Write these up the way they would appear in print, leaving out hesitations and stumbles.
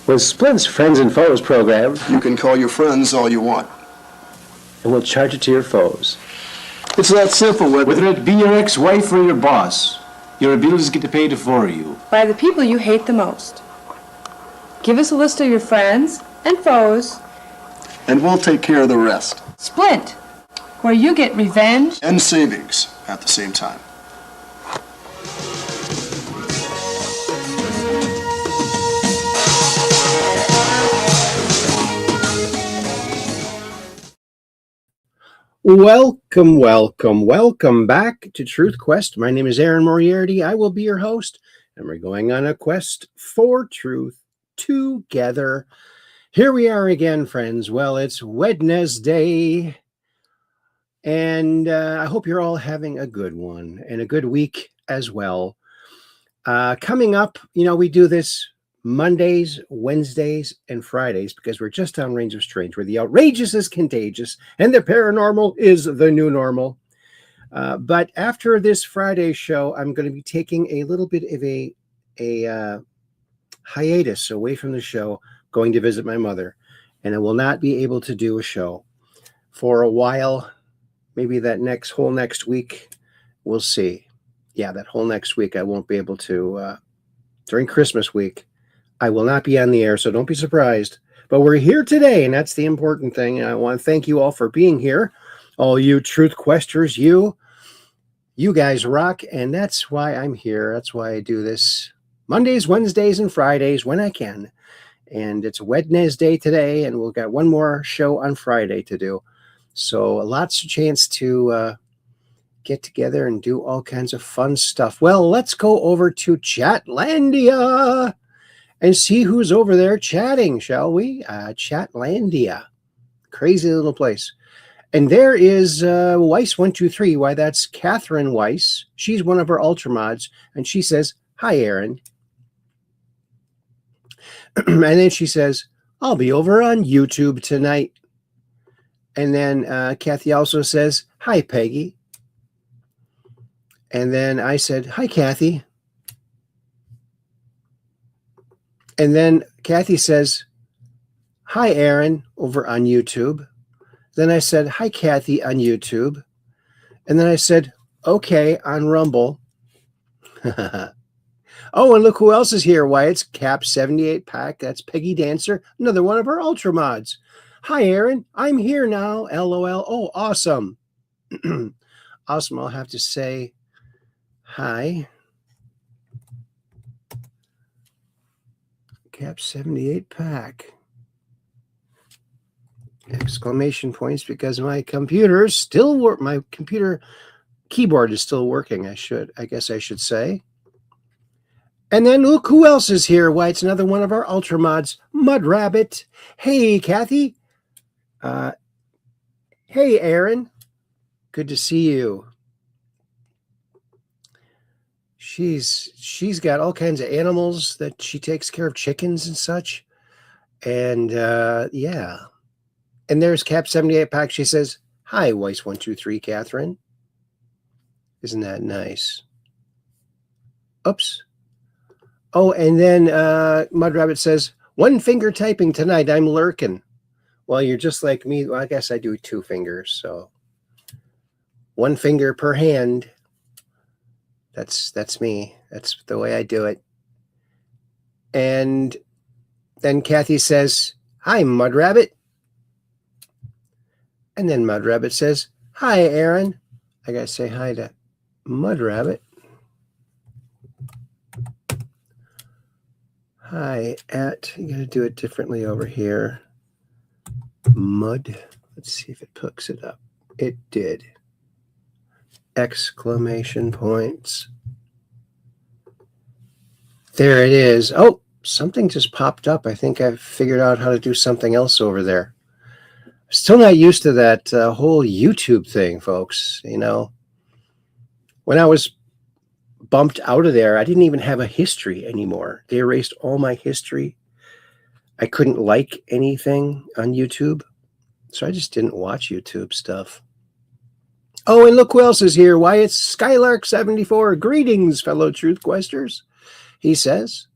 With Splint's Friends and Foes program, You can call your friends all you want. and we'll charge it to your foes. It's that simple, Whether it be your ex-wife or your boss, your bills get paid for you. By the people you hate the most. Give us a list of your friends and foes. and we'll take care of the rest. Splint, where you get revenge. And savings at the same time. Welcome back to Truth Quest. My name is Aaron Moriarity. I will be your host, and we're going on a quest for truth together. Here we are again, friends. Well, it's Wednesday, and I hope you're all having a good one and a good week as well. Coming up, we do this Mondays, Wednesdays, and Fridays because we're just downrange of strange, where the outrageous is contagious and the paranormal is the new normal. But after this Friday show, I'm going to be taking a little bit of a hiatus away from the show, going to visit my mother, and I will not be able to do a show for a while. Maybe that whole next week, we'll see. Yeah, that whole next week, I won't be able to, during Christmas week, I will not be on the air, so don't be surprised. But we're here today, and that's the important thing. I want to thank you all for being here. All you Truth Questers, you guys rock, and that's why I'm here. That's why I do this Mondays, Wednesdays, and Fridays when I can. And it's Wednesday today, and we've got one more show on Friday to do. So lots of chance to get together and do all kinds of fun stuff. Well, let's go over to Chatlandia and see who's over there chatting, shall we? Chatlandia. Crazy little place. And there is Weiss123. Why, that's Catherine Weiss. She's one of our Ultramods. And she says, "Hi, Aaron." And then she says, "I'll be over on YouTube tonight." And then Kathy also says, "Hi, Peggy." And then I said, "Hi, Kathy." And then Kathy says, "Hi, Aaron," over on YouTube. Then I said, "Hi, Kathy," on YouTube. And then I said, "Okay," on Rumble. Oh, and look who else is here. Why, it's Cap 78 Pack. That's Peggy Dancer, another one of our Ultramods. "Hi, Aaron. I'm here now. LOL. Oh, awesome." Awesome. I'll have to say hi. Cap 78 Pack. Exclamation points because my computer still work. My computer keyboard is still working. I guess I should say. And then look who else is here. Why, it's another one of our Ultramods, Mud Rabbit. Hey, Kathy. Hey, Aaron. Good to see you. She's got all kinds of animals that she takes care of, chickens and such. And yeah. And there's Cap 78 Pack. She says, "Hi, Weiss123, Catherine." Isn't that nice? Oops. Oh, and then Mud Rabbit says, "One finger typing tonight. I'm lurking." Well, you're just like me. Well, I guess I do two fingers. So one finger per hand. That's me. That's the way I do it. And then Kathy says, "Hi, Mud Rabbit." And then Mud Rabbit says, "Hi, Aaron." I got to say hi to Mud Rabbit. Hi you got to do it differently over here. Mud. Let's see if it hooks it up. It did. Exclamation points. There it is. Oh, something just popped up. I think I've figured out how to do something else over there. Still not used to that whole YouTube thing, folks. When I was bumped out of there, I didn't even have a history anymore. They erased all my history. I couldn't like anything on YouTube, so I just didn't watch YouTube stuff. Oh, and look who else is here. Why, it's Skylark74. Greetings, fellow Truth Questers, he says.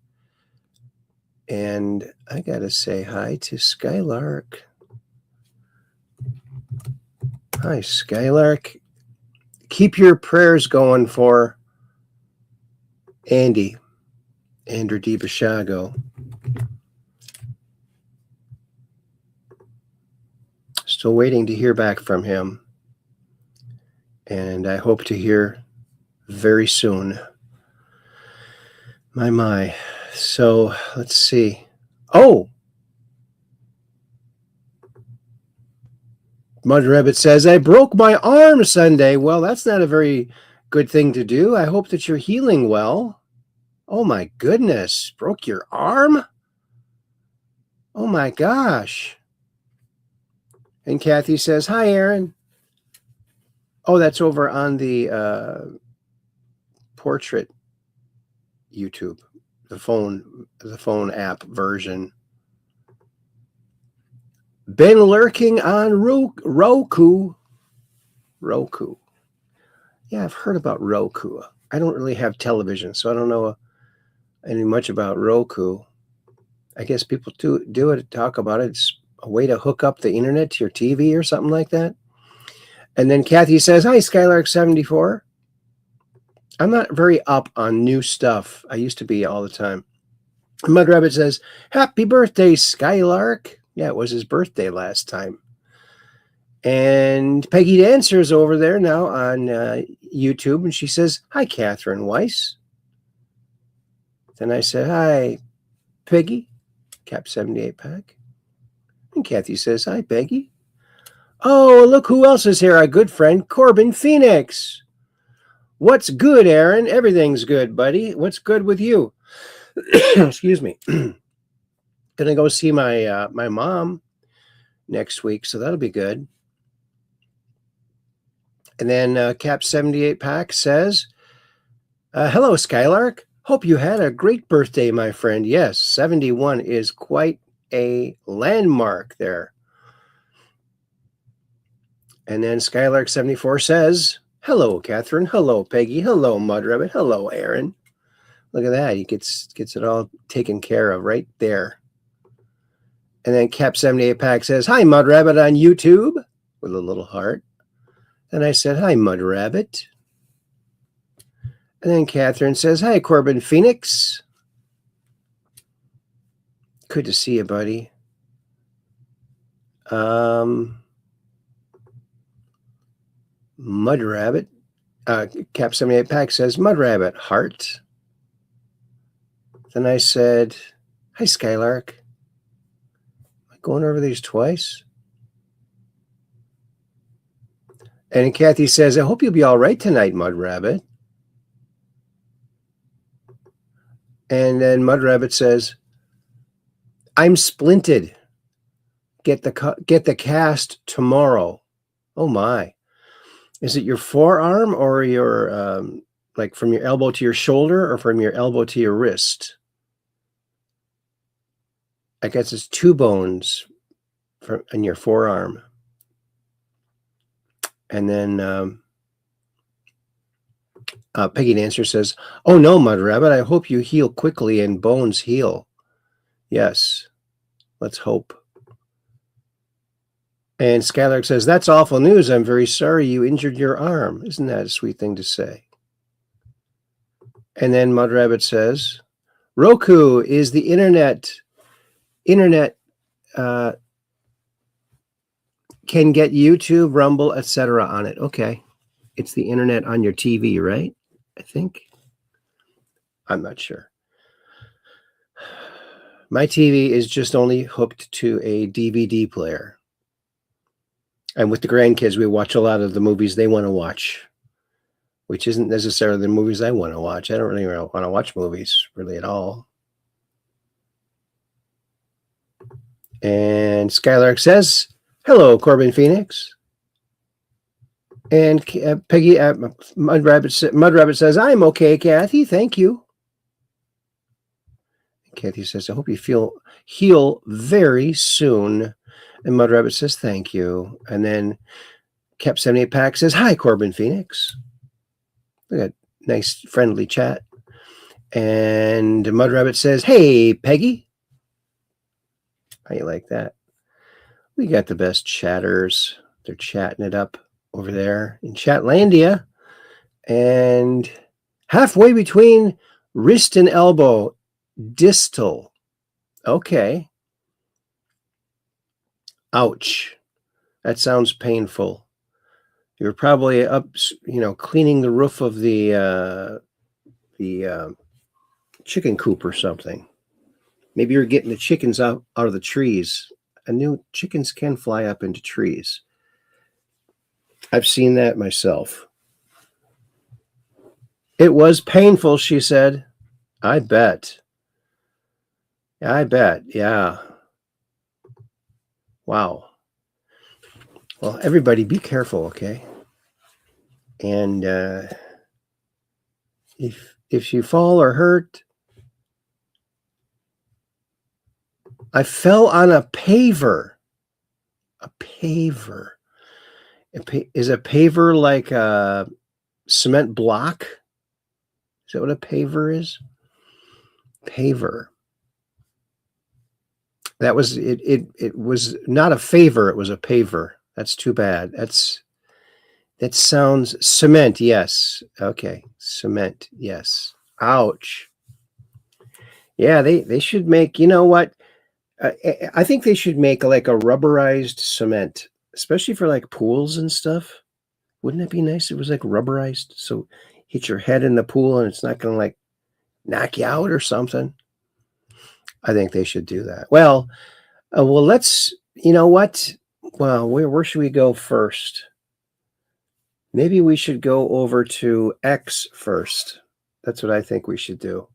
And I got to say hi to Skylark. Hi, Skylark. Keep your prayers going for Andrew DiBashago. Still waiting to hear back from him. And I hope to hear very soon. My. So let's see. Oh! Mud Rabbit says, I broke my arm Sunday. Well, that's not a very good thing to do. I hope that you're healing well. Oh my goodness. Broke your arm? Oh my gosh. And Kathy says, hi, Aaron. Oh, that's over on the portrait YouTube, the phone app version. Been lurking on Roku. Yeah, I've heard about Roku. I don't really have television, so I don't know any much about Roku. I guess people do it, talk about it. It's a way to hook up the internet to your TV or something like that. And then Kathy says, hi, Skylark74. I'm not very up on new stuff. I used to be all the time. Mud Rabbit says, happy birthday, Skylark. Yeah, it was his birthday last time. And Peggy Dancer's over there now on YouTube, and she says, hi, Catherine Weiss. Then I said, hi, Peggy, Cap 78 pack. And Kathy says, hi, Peggy. Oh, look who else is here, our good friend, Corbin Phoenix. What's good, Aaron? Everything's good, buddy. What's good with you? Excuse me. Gonna go see my my mom next week, so that'll be good. And then Cap 78 Pack says, hello, Skylark. Hope you had a great birthday, my friend. Yes, 71 is quite a landmark there. And then Skylark 74 says, hello, Catherine. Hello, Peggy. Hello, Mud Rabbit. Hello, Aaron. Look at that. He gets it all taken care of right there. And then Cap 78 Pack says, hi, Mud Rabbit on YouTube with a little heart. And I said, hi, Mud Rabbit. And then Catherine says, hi, Corbin Phoenix. Good to see you, buddy. Mud Rabbit. Cap 78 Pack says, Mud Rabbit, heart. Then I said, hi, Skylark. Am I going over these twice? And Kathy says, I hope you'll be all right tonight, Mud Rabbit. And then Mud Rabbit says, I'm splinted. Get the cast tomorrow. Oh, my. Is it your forearm or your, like from your elbow to your shoulder or from your elbow to your wrist? I guess it's 2 bones in your forearm. And then Peggy Dancer says, oh, no, Mud Rabbit, I hope you heal quickly and bones heal. Yes, let's hope. And Skylark says, that's awful news. I'm very sorry you injured your arm. Isn't that a sweet thing to say? And then Mud Rabbit says, Roku is the internet can get YouTube, Rumble, etc. on it. Okay. It's the internet on your TV, right? I think. I'm not sure. My TV is just only hooked to a DVD player. And with the grandkids, we watch a lot of the movies they want to watch, which isn't necessarily the movies I want to watch. I don't really want to watch movies really at all. And Skylark says, hello, Corbin Phoenix. And Peggy, Mud Rabbit says, I'm okay, Kathy. Thank you. And Kathy says, I hope you heal very soon. And Mud Rabbit says, thank you. And then Cap 78 Pack says, hi, Corbin Phoenix. Look at nice, friendly chat. And Mud Rabbit says, hey, Peggy. How you like that? We got the best chatters. They're chatting it up over there in Chatlandia. And halfway between wrist and elbow, distal. Okay. Ouch. That sounds painful. You're probably up, cleaning the roof of the chicken coop or something. Maybe you're getting the chickens out of the trees. I knew chickens can fly up into trees. I've seen that myself. It was painful, she said. I bet. Yeah. Wow. Well, everybody be careful, okay? And if you fall or hurt, I fell on a paver. A paver. Is a paver like a cement block? Is that what a paver is? Paver. That was it. It was not a favor. It was a paver. That's too bad. That sounds cement. Yes. Okay. Cement. Yes. Ouch. Yeah. They should make. You know what? I think they should make like a rubberized cement, especially for like pools and stuff. Wouldn't it be nice if it was like rubberized? So hit your head in the pool and it's not going to like knock you out or something. I think they should do that. Well, let's, you know what? Well, where should we go first? Maybe we should go over to X first. That's what I think we should do.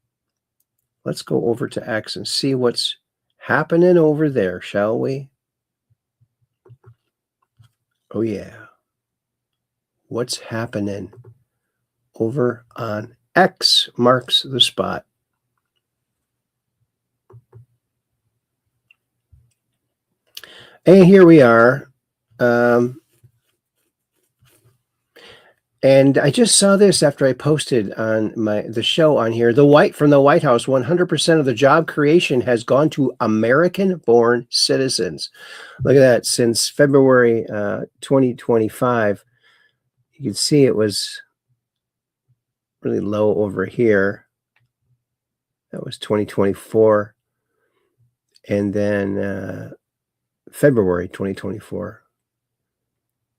Let's go over to X and see what's happening over there, shall we? Oh, yeah. What's happening over on X marks the spot. And here we are. And I just saw this after I posted on the show on here. From the White House, 100% of the job creation has gone to American-born citizens. Look at that. Since February 2025, you can see it was really low over here. That was 2024. And then February 2024,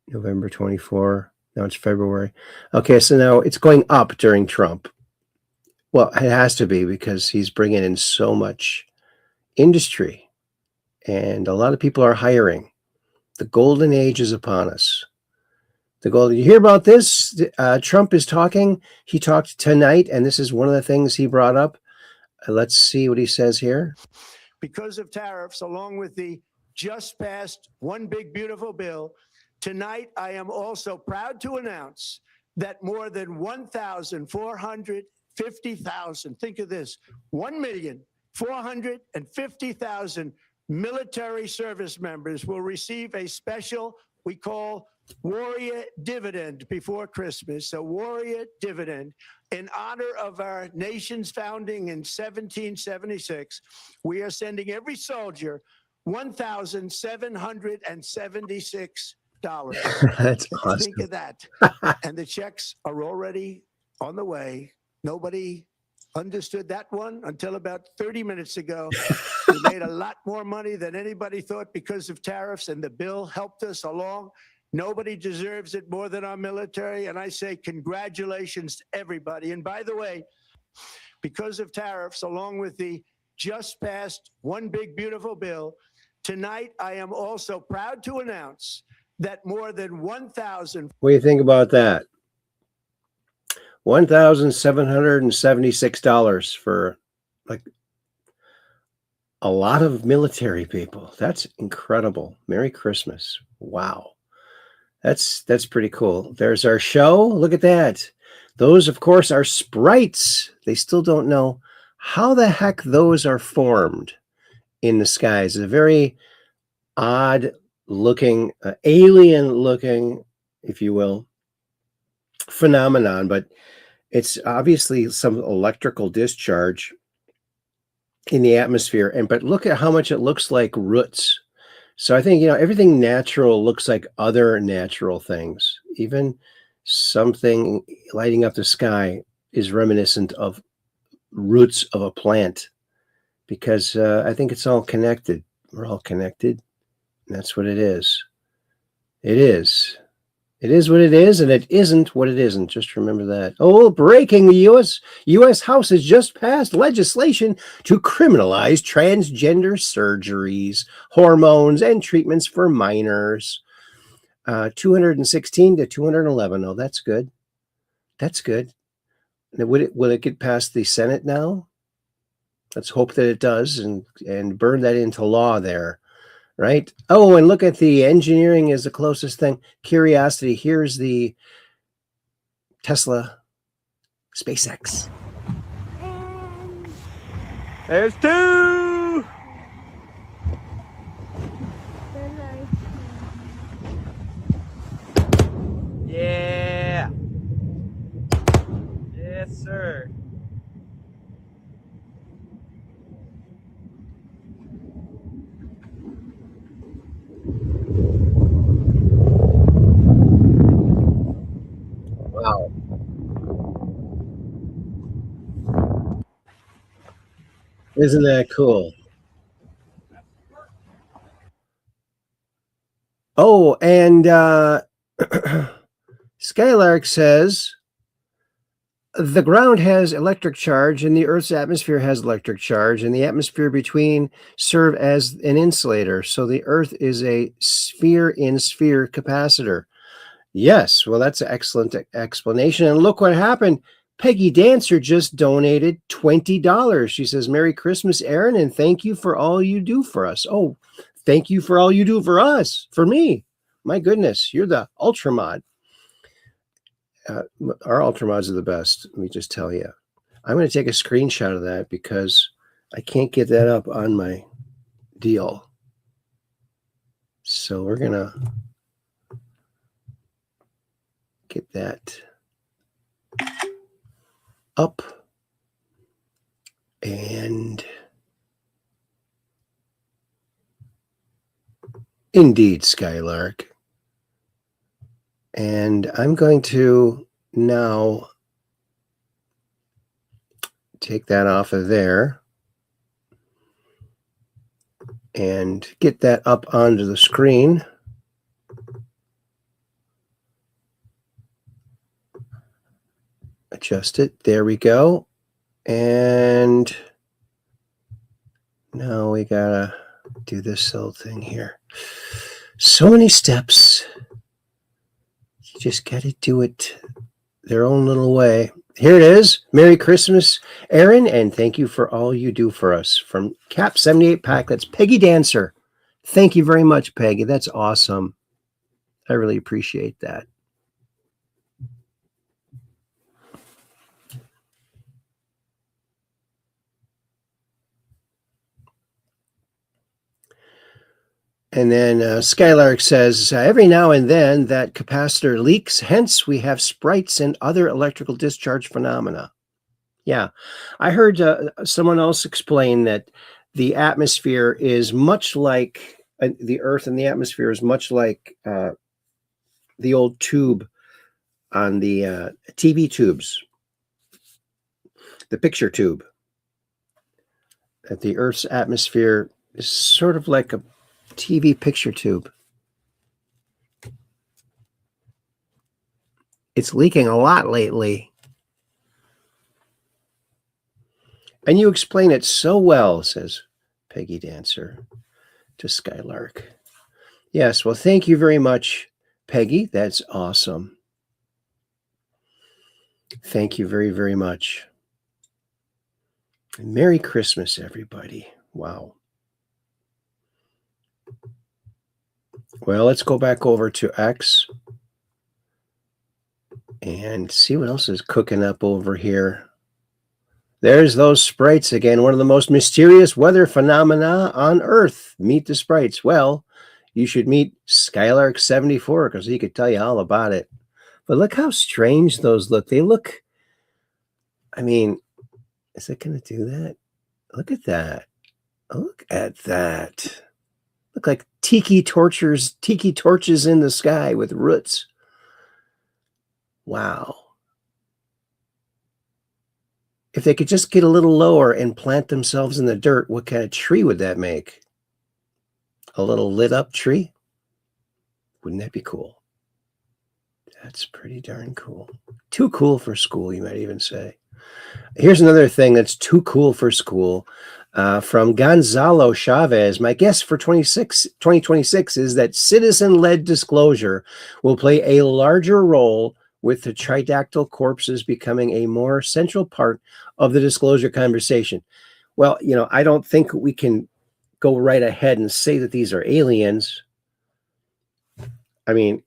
November 24. Now it's February. Okay, so now it's going up during Trump. Well, it has to be because he's bringing in so much industry and a lot of people are hiring. The golden age is upon us. You hear about this? Trump is talking. He talked tonight, and this is one of the things he brought up. Let's see what he says here. Because of tariffs, along with the just passed One Big Beautiful Bill, tonight, I am also proud to announce that more than 1,450,000, think of this, 1,450,000 military service members will receive a special, we call Warrior Dividend before Christmas, a Warrior Dividend. In honor of our nation's founding in 1776, we are sending every soldier $1,776. That's awesome. Think of that. And the checks are already on the way. Nobody understood that one until about 30 minutes ago. We made a lot more money than anybody thought because of tariffs, and the bill helped us along. Nobody deserves it more than our military, and I say congratulations to everybody. And by the way, because of tariffs, along with the just passed One Big Beautiful Bill, tonight I am also proud to announce that more than 1,000. What do you think about that? $1,776 for like a lot of military people. That's incredible. Merry Christmas. Wow. That's pretty cool. There's our show. Look at that. Those, of course, are sprites. They still don't know how the heck those are formed in the skies. It's a very odd looking, alien looking, if you will, phenomenon, but it's obviously some electrical discharge in the atmosphere. But look at how much it looks like roots. So I think, everything natural looks like other natural things. Even something lighting up the sky is reminiscent of roots of a plant, because I think it's all connected. We're all connected. And that's what it is. It is. It is what it is, and it isn't what it isn't. Just remember that. Oh, breaking! The U.S. House has just passed legislation to criminalize transgender surgeries, hormones, and treatments for minors. 216 to 211. Oh, that's good. That's good. Will it get past the Senate now? Let's hope that it does, and burn that into law there. Right? Oh, and look at the engineering is the closest thing. Curiosity. Here's the Tesla SpaceX. There's two. Yeah. Yes, sir. Wow. Isn't that cool? Oh, and Skylark says the ground has electric charge and the Earth's atmosphere has electric charge, and the atmosphere between serve as an insulator. So the Earth is a sphere-in-sphere capacitor. Yes, well, that's an excellent explanation. And look what happened. Peggy Dancer just donated $20. She says, Merry Christmas, Aaron, and thank you for all you do for us. Oh, thank you for all you do for us, for me. My goodness, you're the Ultramod. Our Ultramods are the best, let me just tell you. I'm going to take a screenshot of that because I can't get that up on my deal. So we're going to get that up, and indeed, Skylark. And I'm going to now take that off of there and get that up onto the screen. Adjust it. There we go. And now we gotta do this little thing here. So many steps. You just gotta do it their own little way. Here it is. Merry Christmas, Aaron, and thank you for all you do for us. From Cap 78 Pack, that's Peggy Dancer. Thank you very much, Peggy. That's awesome. I really appreciate that. And then Skylark says, every now and then that capacitor leaks, hence we have sprites and other electrical discharge phenomena. Yeah, I heard someone else explain that the atmosphere is much like the Earth, and the atmosphere is much like the old tube on the TV tubes, the picture tube. That the Earth's atmosphere is sort of like a TV picture tube. It's leaking a lot lately. And you explain it so well, says Peggy Dancer to Skylark. Yes, well, thank you very much, Peggy. That's awesome. Thank you very, very much. And Merry Christmas, everybody. Wow. Well, let's go back over to X and see what else is cooking up over here. There's those sprites again, one of the most mysterious weather phenomena on Earth. Meet the sprites. Well, you should meet Skylark 74 because he could tell you all about it. But look how strange those look. They look, I mean, is it going to do that? Look at that. Look at that. Look like tiki torches in the sky with roots. Wow. If they could just get a little lower and plant themselves in the dirt, what kind of tree would that make? A little lit up tree? Wouldn't that be cool? That's pretty darn cool. Too cool for school, you might even say. Here's another thing that's too cool for school. From Gonzalo Chavez, my guess for 2026 is that citizen-led disclosure will play a larger role with the tridactyl corpses becoming a more central part of the disclosure conversation. Well, I don't think we can go right ahead and say that these are aliens. I mean,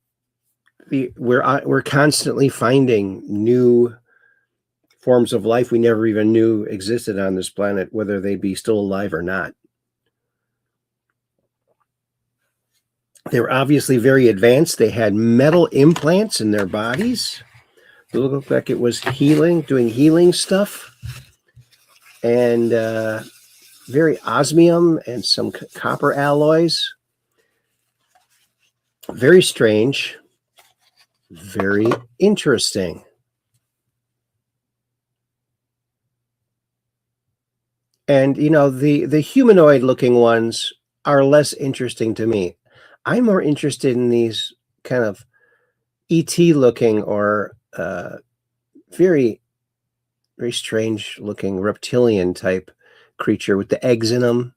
we're constantly finding new forms of life we never even knew existed on this planet, whether they be still alive or not. They were obviously very advanced. They had metal implants in their bodies. It looked like it was doing healing stuff. And very osmium and some copper alloys. Very strange. Very interesting. And, the humanoid looking ones are less interesting to me. I'm more interested in these kind of ET looking or very, very strange looking reptilian type creature with the eggs in them.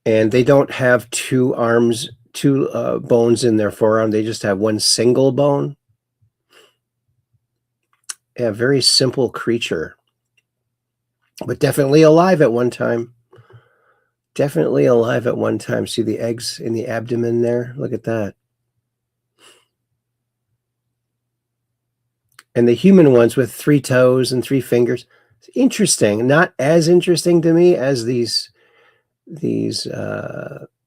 And they don't have two bones in their forearm. They just have one single bone. A very simple creature, but definitely alive at one time. Definitely alive at one time. See the eggs in the abdomen there? Look at that. And the human ones with 3 toes and 3 fingers. It's interesting. Not as interesting to me as these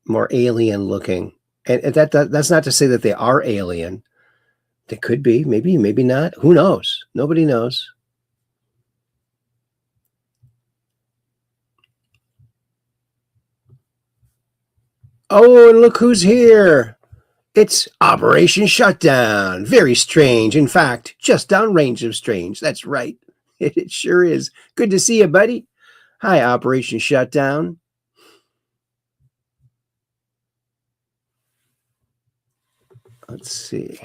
more alien looking. And that's not to say that they are alien. They could be, maybe not. Who knows? Nobody knows. Oh, and look who's here. It's Operation Shutdown. Very strange. In fact, just downrange of strange. That's right. It sure is. Good to see you, buddy. Hi, Operation Shutdown. Let's see.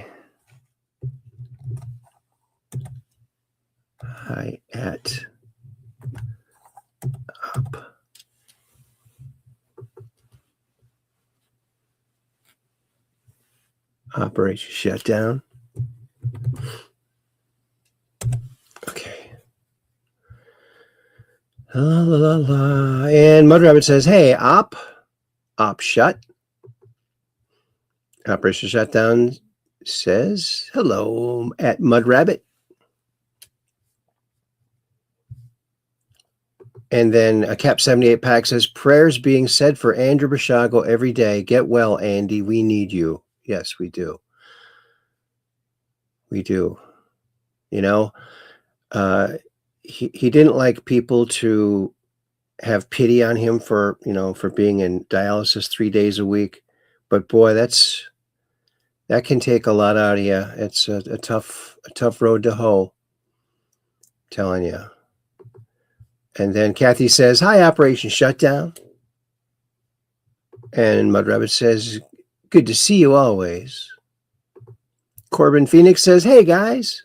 Hi at up. Operation Shutdown. Okay. La la la la. And Mud Rabbit says, "Hey, op shut." Operation Shutdown says, "Hello at Mud Rabbit." And then a Cap 78 pack says, "Prayers being said for Andrew Bashago every day. Get well, Andy. We need you." Yes, we do. We do. He didn't like people to have pity on him for being in dialysis 3 days a week. But boy, that can take a lot out of you. It's a tough road to hoe. I'm telling you. And then Kathy says, "Hi, Operation Shutdown." And Mud Rabbit says, "Good to see you always." Corbin Phoenix says, "Hey, guys."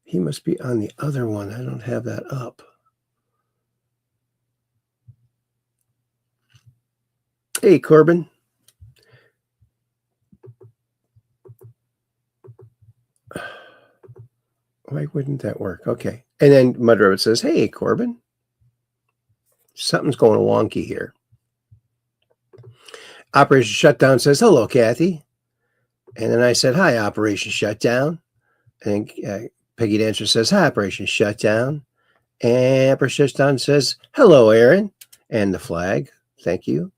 He must be on the other one. I don't have that up. Hey, Corbin. Why wouldn't that work? Okay. And then Mud Rabbit says, "Hey, Corbin. Something's going wonky here." Operation Shutdown says, "Hello, Kathy." And then I said, "Hi, Operation Shutdown." And Peggy Dancer says, "Hi, Operation Shutdown." And Operation Shutdown says, "Hello, Aaron." And the flag. Thank you.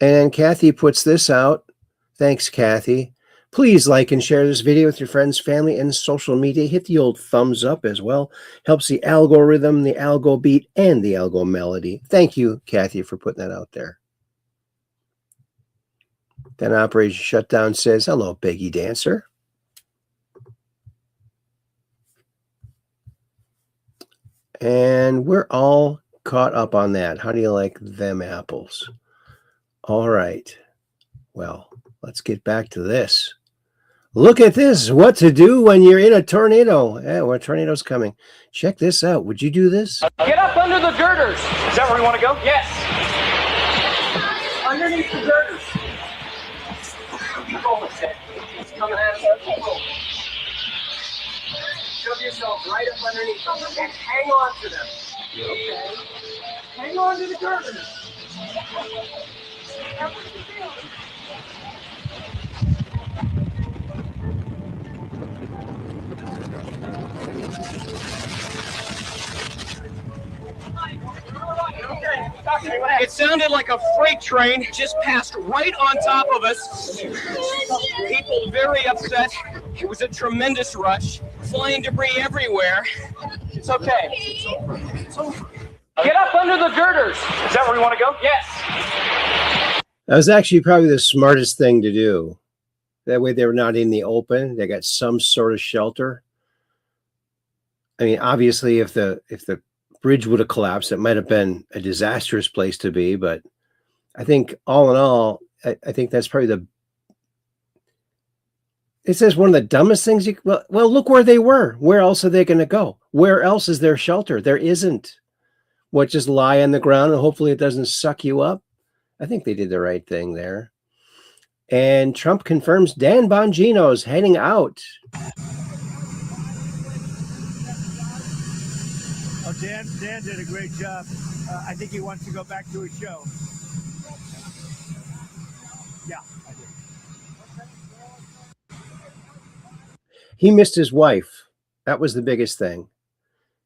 And then Kathy puts this out. Thanks, Kathy. Please like and share this video with your friends, family, and social media. Hit the old thumbs up as well. Helps the algorithm, the algo beat, and the algo melody. Thank you, Kathy, for putting that out there. Then Operation Shutdown says, hello, Biggie Dancer. And we're all caught up on that. How do you like them apples? All right. Well, let's get back to this. Look at this. What to do when you're in a tornado. Yeah, well, a tornado's coming. Check this out. Would you do this? Get up under the girders. Is that where you want to go? Yes. Underneath the girders. Keep over, Ted. It's coming at us. Shove yourself right up underneath them and hang on to them. Okay? Hang on to the girders. It sounded like a freight train just passed right on top of us. People very upset. It was a tremendous rush. Flying debris everywhere. It's okay. It's over. Get up under the girders. Is that where you want to go? Yes. That was actually probably the smartest thing to do. That way they're not in the open. They got some sort of shelter. I mean, obviously, if the bridge would have collapsed, it might have been a disastrous place to be. But I think all in all, I think that's probably it says one of the dumbest things well, look where they were. Where else are they going to go? Where else is there shelter? There isn't. What, just lie on the ground and hopefully it doesn't suck you up? I think they did the right thing there. And Trump confirms Dan Bongino's heading out. Oh, Dan did a great job. I think he wants to go back to his show. Yeah, I do. He missed his wife. That was the biggest thing.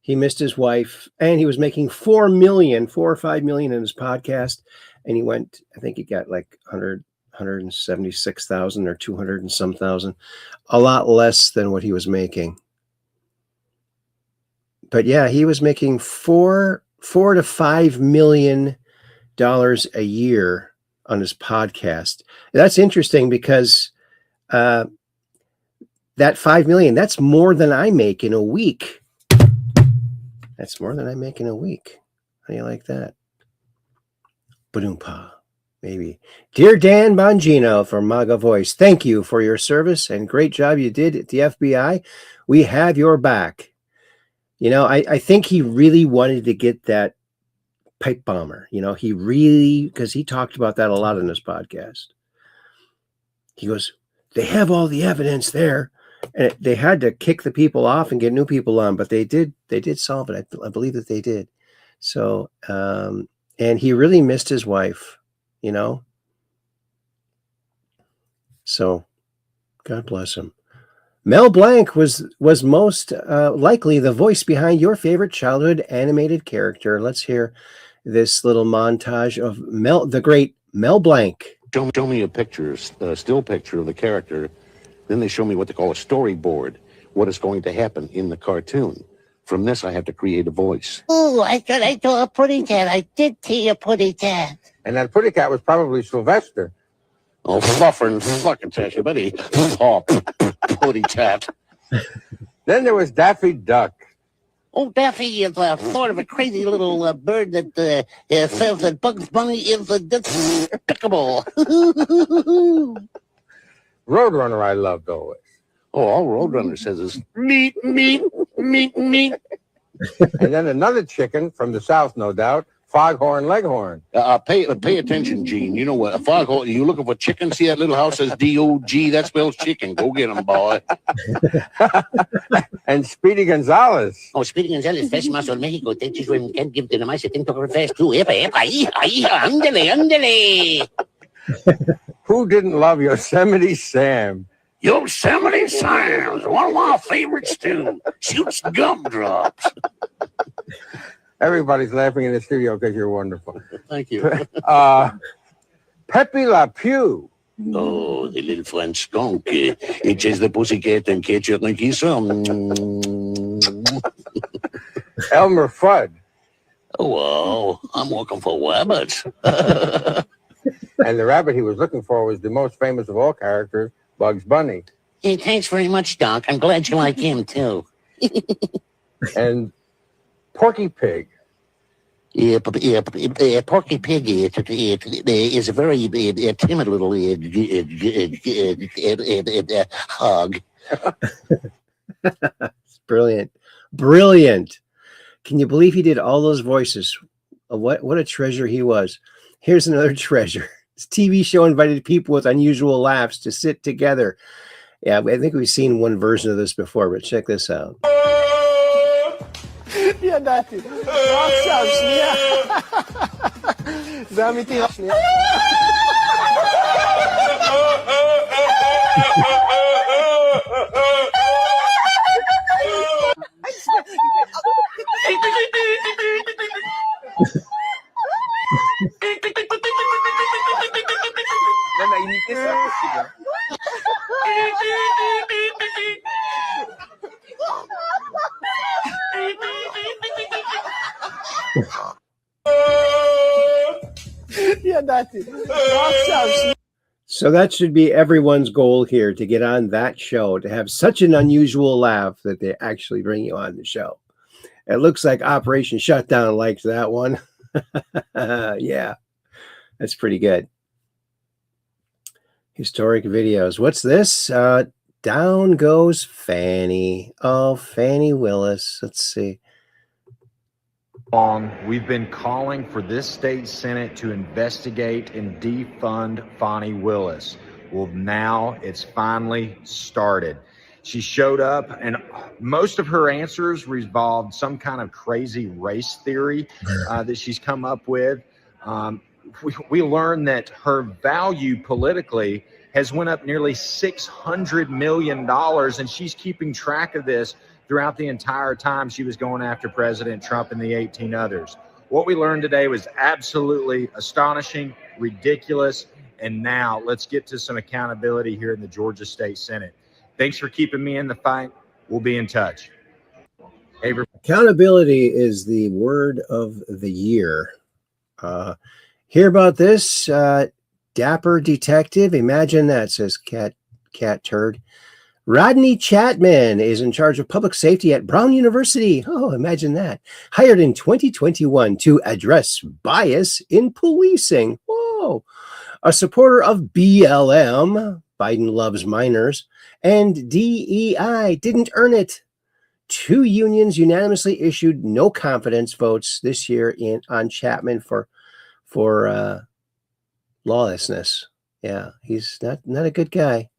He missed his wife, and he was making $4 or $5 million in his podcast. And he went, I think he got like 176,000 or 200 and some thousand, a lot less than what he was making. But yeah, he was making $4 to $5 million a year on his podcast. That's interesting because that $5 million, that's more than I make in a week. That's more than I make in a week. How do you like that? Ba-doom-pa, maybe. Dear Dan Bongino from MAGA Voice, thank you for your service and great job you did at the FBI. We have your back. You know, I think he really wanted to get that pipe bomber. You know, he really, because he talked about that a lot in his podcast. He goes, they have all the evidence there. And they had to kick the people off and get new people on, but they did solve it. I believe that they did. So, and he really missed his wife, you know. So, God bless him. Mel Blanc was most likely the voice behind your favorite childhood animated character. Let's hear this little montage of the great Mel Blanc. Show me a picture, a still picture of the character. Then they show me what they call a storyboard, what is going to happen in the cartoon. From this, I have to create a voice. Oh, I thought I saw a putty cat. I did see a putty cat. And that putty cat was probably Sylvester. Oh, fluffer and fucking tash, buddy. Oh, putty cat. Then there was Daffy Duck. Oh, Daffy is sort of a crazy little bird that says that Bugs Bunny is despicable. Roadrunner I loved always. Oh, all Roadrunner says is meat, meat, meat, meat. And then another chicken from the South, no doubt, Foghorn Leghorn. Pay attention, Gene. You know what? A foghorn, you looking for chicken? See that little house says D-O-G? That spells chicken. Go get them, boy. And Speedy Gonzales. Oh, Speedy Gonzales, fresh muscle, Mexico. Texas women can't give to the mice. I think to fast too. Epa, andale. Who didn't love Yosemite Sam? Yosemite Sam's one of my favorites, too. Shoots gumdrops. Everybody's laughing in the studio because you're wonderful. Thank you. Pepe Le Pew. Oh, the little French skunk. It chase the pussycat and catch it and kiss her. Elmer Fudd. Oh, well, I'm looking for rabbits. And the rabbit he was looking for was the most famous of all characters, Bugs Bunny. Hey, thanks very much, Doc. I'm glad you like him, too. And Porky Pig. Yeah, Porky Pig is a very timid little hog. It's brilliant. Brilliant. Can you believe he did all those voices? What a treasure he was. Here's another treasure. This TV show invited people with unusual laughs to sit together. Yeah, I think we've seen one version of this before, but check this out. ידעתי. לא עכשיו, שנייה. זה אמיתי, רק שנייה. ידעתי. לא עכשיו, שנייה. So that should be everyone's goal here, to get on that show, to have such an unusual laugh that they actually bring you on the show. It looks like Operation Shutdown likes that one. Yeah, that's pretty good. Historic videos. What's this? Down goes Fannie. Oh, Fannie Willis. Let's see. We've been calling for this state senate to investigate and defund Fannie Willis. Well, now it's finally started. She showed up, and most of her answers revolved some kind of crazy race theory that she's come up with. We learned that her value politically has went up nearly $600 million, and she's keeping track of this throughout the entire time she was going after President Trump and the 18 others. What we learned today was absolutely astonishing, ridiculous, and now let's get to some accountability here in the Georgia State Senate. Thanks for keeping me in the fight. We'll be in touch. Accountability is the word of the year. Hear about this? Dapper detective. Imagine that, says Cat Turd. Rodney Chapman is in charge of public safety at Brown University. Oh, imagine that. Hired in 2021 to address bias in policing. Whoa. A supporter of BLM, Biden loves minors, and DEI, didn't earn it. Two unions unanimously issued no confidence votes this year on Chapman for lawlessness. Yeah, he's not a good guy.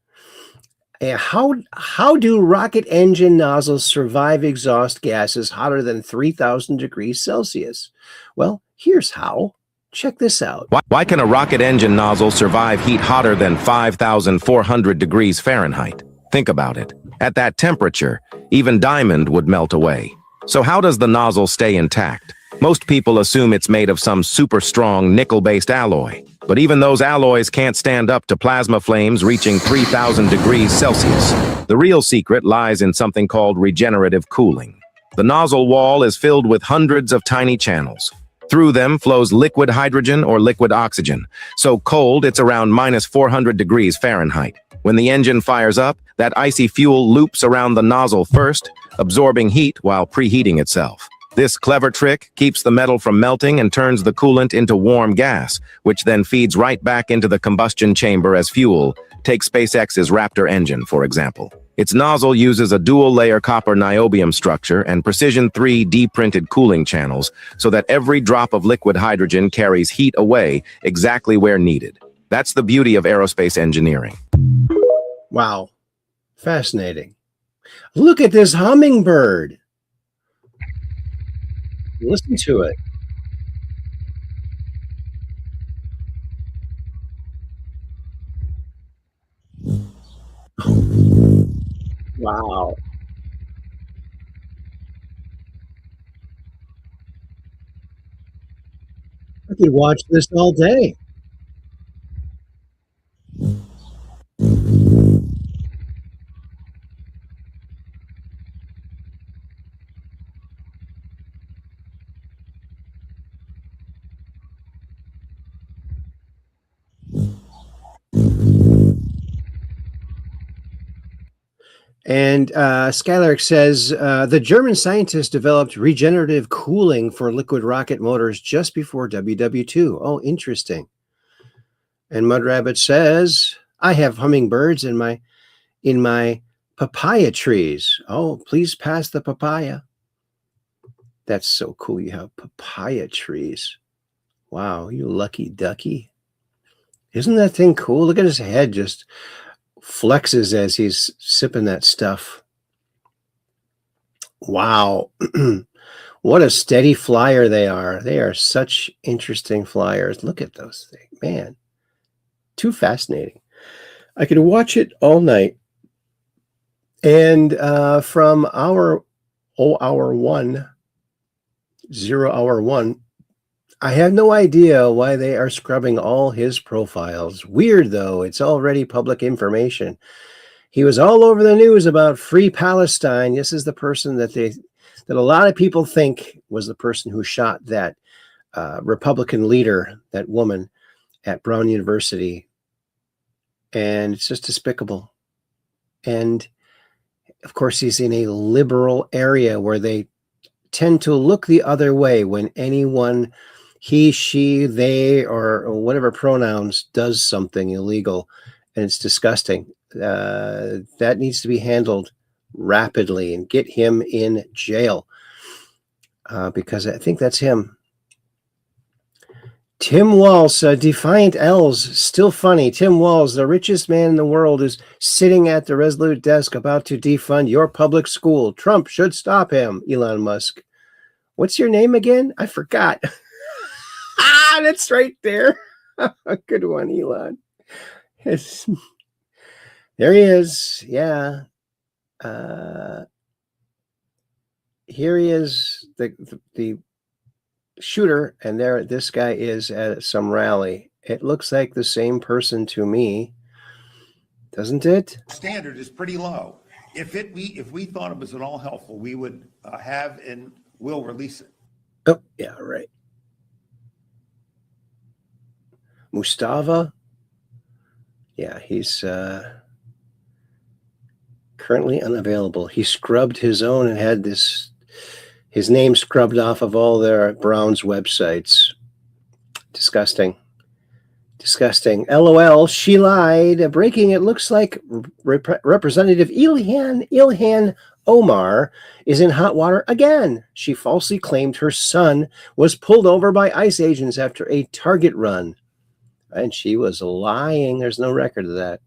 How do rocket engine nozzles survive exhaust gases hotter than 3,000 degrees Celsius? Well, here's how. Check this out. Why can a rocket engine nozzle survive heat hotter than 5,400 degrees Fahrenheit? Think about it. At that temperature, even diamond would melt away. So how does the nozzle stay intact? Most people assume it's made of some super strong nickel-based alloy. But even those alloys can't stand up to plasma flames reaching 3,000 degrees Celsius. The real secret lies in something called regenerative cooling. The nozzle wall is filled with hundreds of tiny channels. Through them flows liquid hydrogen or liquid oxygen. So cold, it's around minus 400 degrees Fahrenheit. When the engine fires up, that icy fuel loops around the nozzle first, absorbing heat while preheating itself. This clever trick keeps the metal from melting and turns the coolant into warm gas, which then feeds right back into the combustion chamber as fuel. Take SpaceX's Raptor engine, for example. Its nozzle uses a dual-layer copper niobium structure and precision 3D printed cooling channels so that every drop of liquid hydrogen carries heat away exactly where needed. That's the beauty of aerospace engineering. Wow. Fascinating. Look at this hummingbird. Listen to it. Wow. I could watch this all day. And Skylark says the German scientists developed regenerative cooling for liquid rocket motors just before WW2. Oh, interesting. And Mud Rabbit says, I have hummingbirds in my papaya trees. Oh, please pass the papaya. That's so cool. You have papaya trees. Wow, you lucky ducky. Isn't that thing cool? Look at his head just flexes as he's sipping that stuff. Wow. What a steady flyer they are. They are such interesting flyers. Look at those things. Man, too fascinating. I could watch it all night. And from hour 1, 0 hour 1, I have no idea why they are scrubbing all his profiles. Weird, though. It's already public information. He was all over the news about Free Palestine. This is the person that a lot of people think was the person who shot that Republican leader, that woman at Brown University. And it's just despicable. And of course, he's in a liberal area where they tend to look the other way when anyone, he, she, they, or whatever pronouns, does something illegal. And it's disgusting. That needs to be handled rapidly and get him in jail. Because I think that's him. Tim Walls, Defiant L's, still funny. Tim Walls, the richest man in the world, is sitting at the Resolute desk about to defund your public school. Trump should stop him, Elon Musk. What's your name again? I forgot. That's right there. Good one, Elon. There he is. Yeah. Here he is, the shooter, and there this guy is at some rally. It looks like the same person to me, doesn't it? Standard is pretty low. If we thought it was at all helpful, we would have and will release it. Oh, yeah, right. Mustafa. Yeah, he's currently unavailable. He scrubbed his own and had his name scrubbed off of all their Browns websites. Disgusting. Disgusting. LOL, she lied. Breaking, it looks like Representative Ilhan Omar is in hot water again. She falsely claimed her son was pulled over by ICE agents after a Target run. And she was lying. There's no record of that.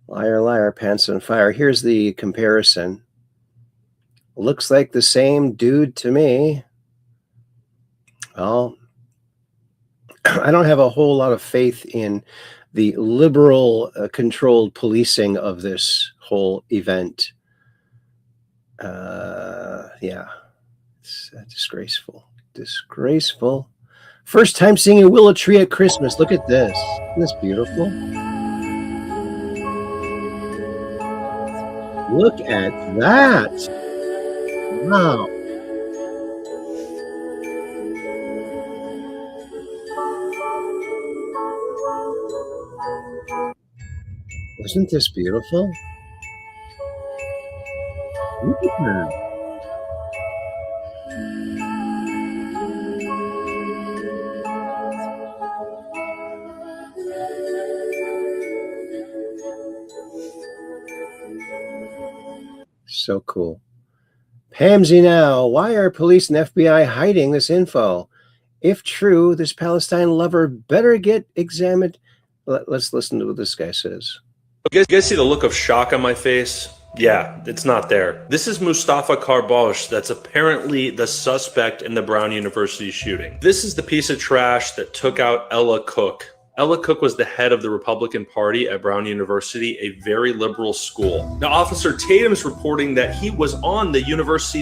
Liar, liar, pants on fire. Here's the comparison. Looks like the same dude to me. Well, I don't have a whole lot of faith in the liberal controlled policing of this whole event. Yeah, it's disgraceful. Disgraceful. First time seeing a willow tree at Christmas. Look at this. Isn't this beautiful? Look at that. Wow. Isn't this beautiful? Look at that. So cool. Pamsy now, why are police and FBI hiding this info? If true, this Palestine lover better get examined. Let's listen to what this guy says. You guys see the look of shock on my face? Yeah, it's not there. This is Mustafa Karbosh that's apparently the suspect in the Brown University shooting. This is the piece of trash that took out Ella Cook. Ella Cook was the head of the Republican Party at Brown University, a very liberal school. Now, Officer Tatum's reporting that he was on the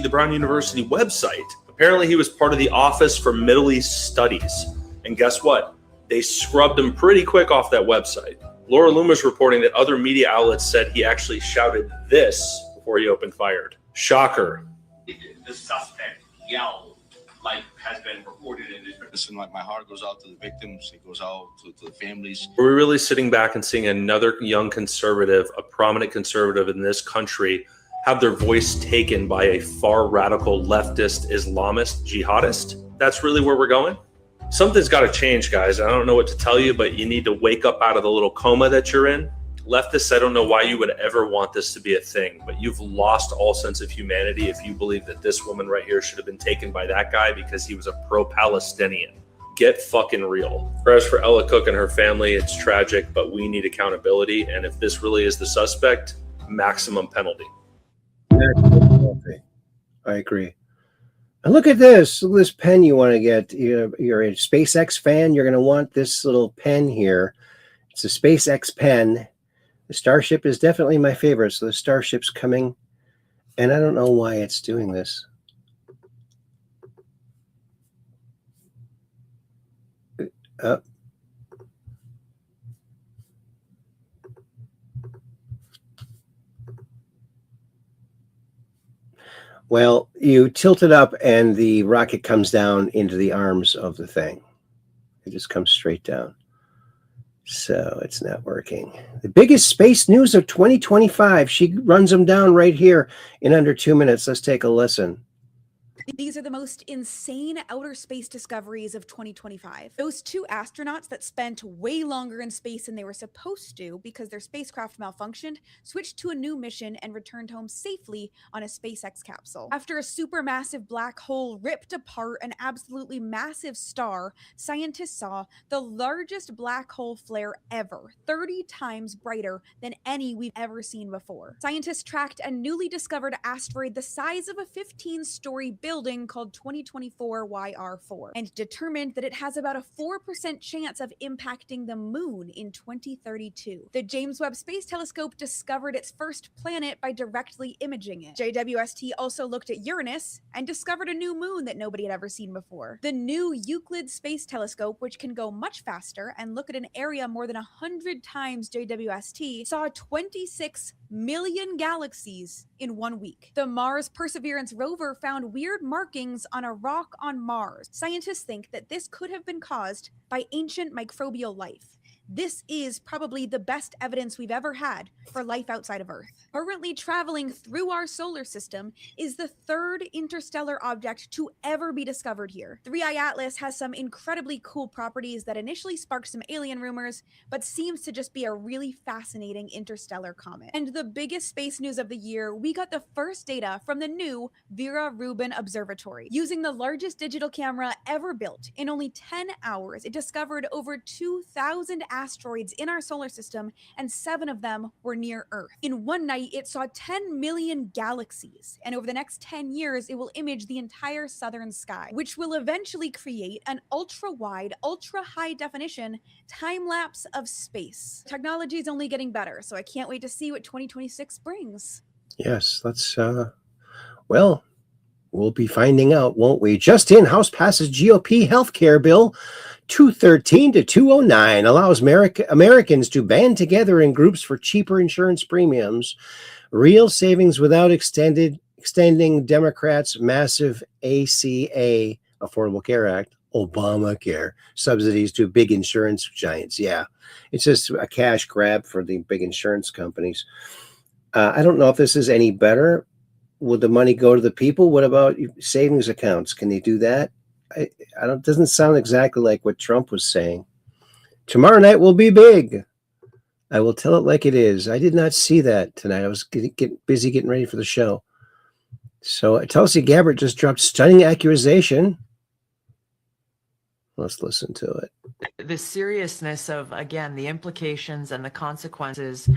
Brown University website. Apparently, he was part of the Office for Middle East Studies. And guess what? They scrubbed him pretty quick off that website. Laura Loomer's reporting that other media outlets said he actually shouted this before he opened fire. Shocker. The suspect yelled like has been reported in newspapers. Listen, my heart goes out to the victims. It goes out to the families. We're really sitting back and seeing another young conservative, a prominent conservative in this country, have their voice taken by a far radical leftist Islamist jihadist. That's really where we're going. Something's got to change, guys. I don't know what to tell you, but you need to wake up out of the little coma that you're in. Leftists, I don't know why you would ever want this to be a thing, but you've lost all sense of humanity if you believe that this woman right here should have been taken by that guy because he was a pro-Palestinian. Get fucking real. As for Ella Cook and her family, it's tragic, but we need accountability. And if this really is the suspect, maximum penalty. I agree. And look at this. Look at this pen you want to get. You're a SpaceX fan. You're going to want this little pen here. It's a SpaceX pen. The Starship is definitely my favorite. So the Starship's coming. And I don't know why it's doing this. Well, you tilt it up and the rocket comes down into the arms of the thing. It just comes straight down. So it's not working. The biggest space news of 2025. She runs them down right here in under 2 minutes. Let's take a listen. These are the most insane outer space discoveries of 2025. Those two astronauts that spent way longer in space than they were supposed to because their spacecraft malfunctioned switched to a new mission and returned home safely on a SpaceX capsule. After a supermassive black hole ripped apart an absolutely massive star, scientists saw the largest black hole flare ever, 30 times brighter than any we've ever seen before. Scientists tracked a newly discovered asteroid the size of a 15-story building called 2024 YR4 and determined that it has about a 4% chance of impacting the moon in 2032. The James Webb Space Telescope discovered its first planet by directly imaging it. JWST also looked at Uranus and discovered a new moon that nobody had ever seen before. The new Euclid Space Telescope, which can go much faster and look at an area more than 100 times JWST, saw 26 million galaxies in 1 week. The Mars Perseverance rover found weird markings on a rock on Mars. Scientists think that this could have been caused by ancient microbial life. This is probably the best evidence we've ever had for life outside of Earth. Currently traveling through our solar system is the third interstellar object to ever be discovered here. 3I Atlas has some incredibly cool properties that initially sparked some alien rumors, but seems to just be a really fascinating interstellar comet. And the biggest space news of the year, we got the first data from the new Vera Rubin Observatory. Using the largest digital camera ever built, in only 10 hours, it discovered over 2,000 asteroids in our solar system, and 7 of them were near Earth. In one night, it saw 10 million galaxies, and over the next 10 years, it will image the entire southern sky, which will eventually create an ultra-wide, ultra-high definition time-lapse of space. Technology is only getting better, so I can't wait to see what 2026 brings. Yes, let's, well, we'll be finding out, won't we? Just in, House passes GOP healthcare bill 213 to 209 allows Americans to band together in groups for cheaper insurance premiums. Real savings without extending Democrats' massive ACA, Affordable Care Act, Obamacare subsidies to big insurance giants. Yeah, it's just a cash grab for the big insurance companies. I don't know if this is any better. Would the money go to the people? What about savings accounts? Can they do that? I don't. Doesn't sound exactly like what Trump was saying. Tomorrow night will be big. I will tell it like it is. I did not see that tonight. I was busy getting ready for the show. So Tulsi Gabbard just dropped stunning accusation. Let's listen to it. The seriousness of, again, the implications and the consequences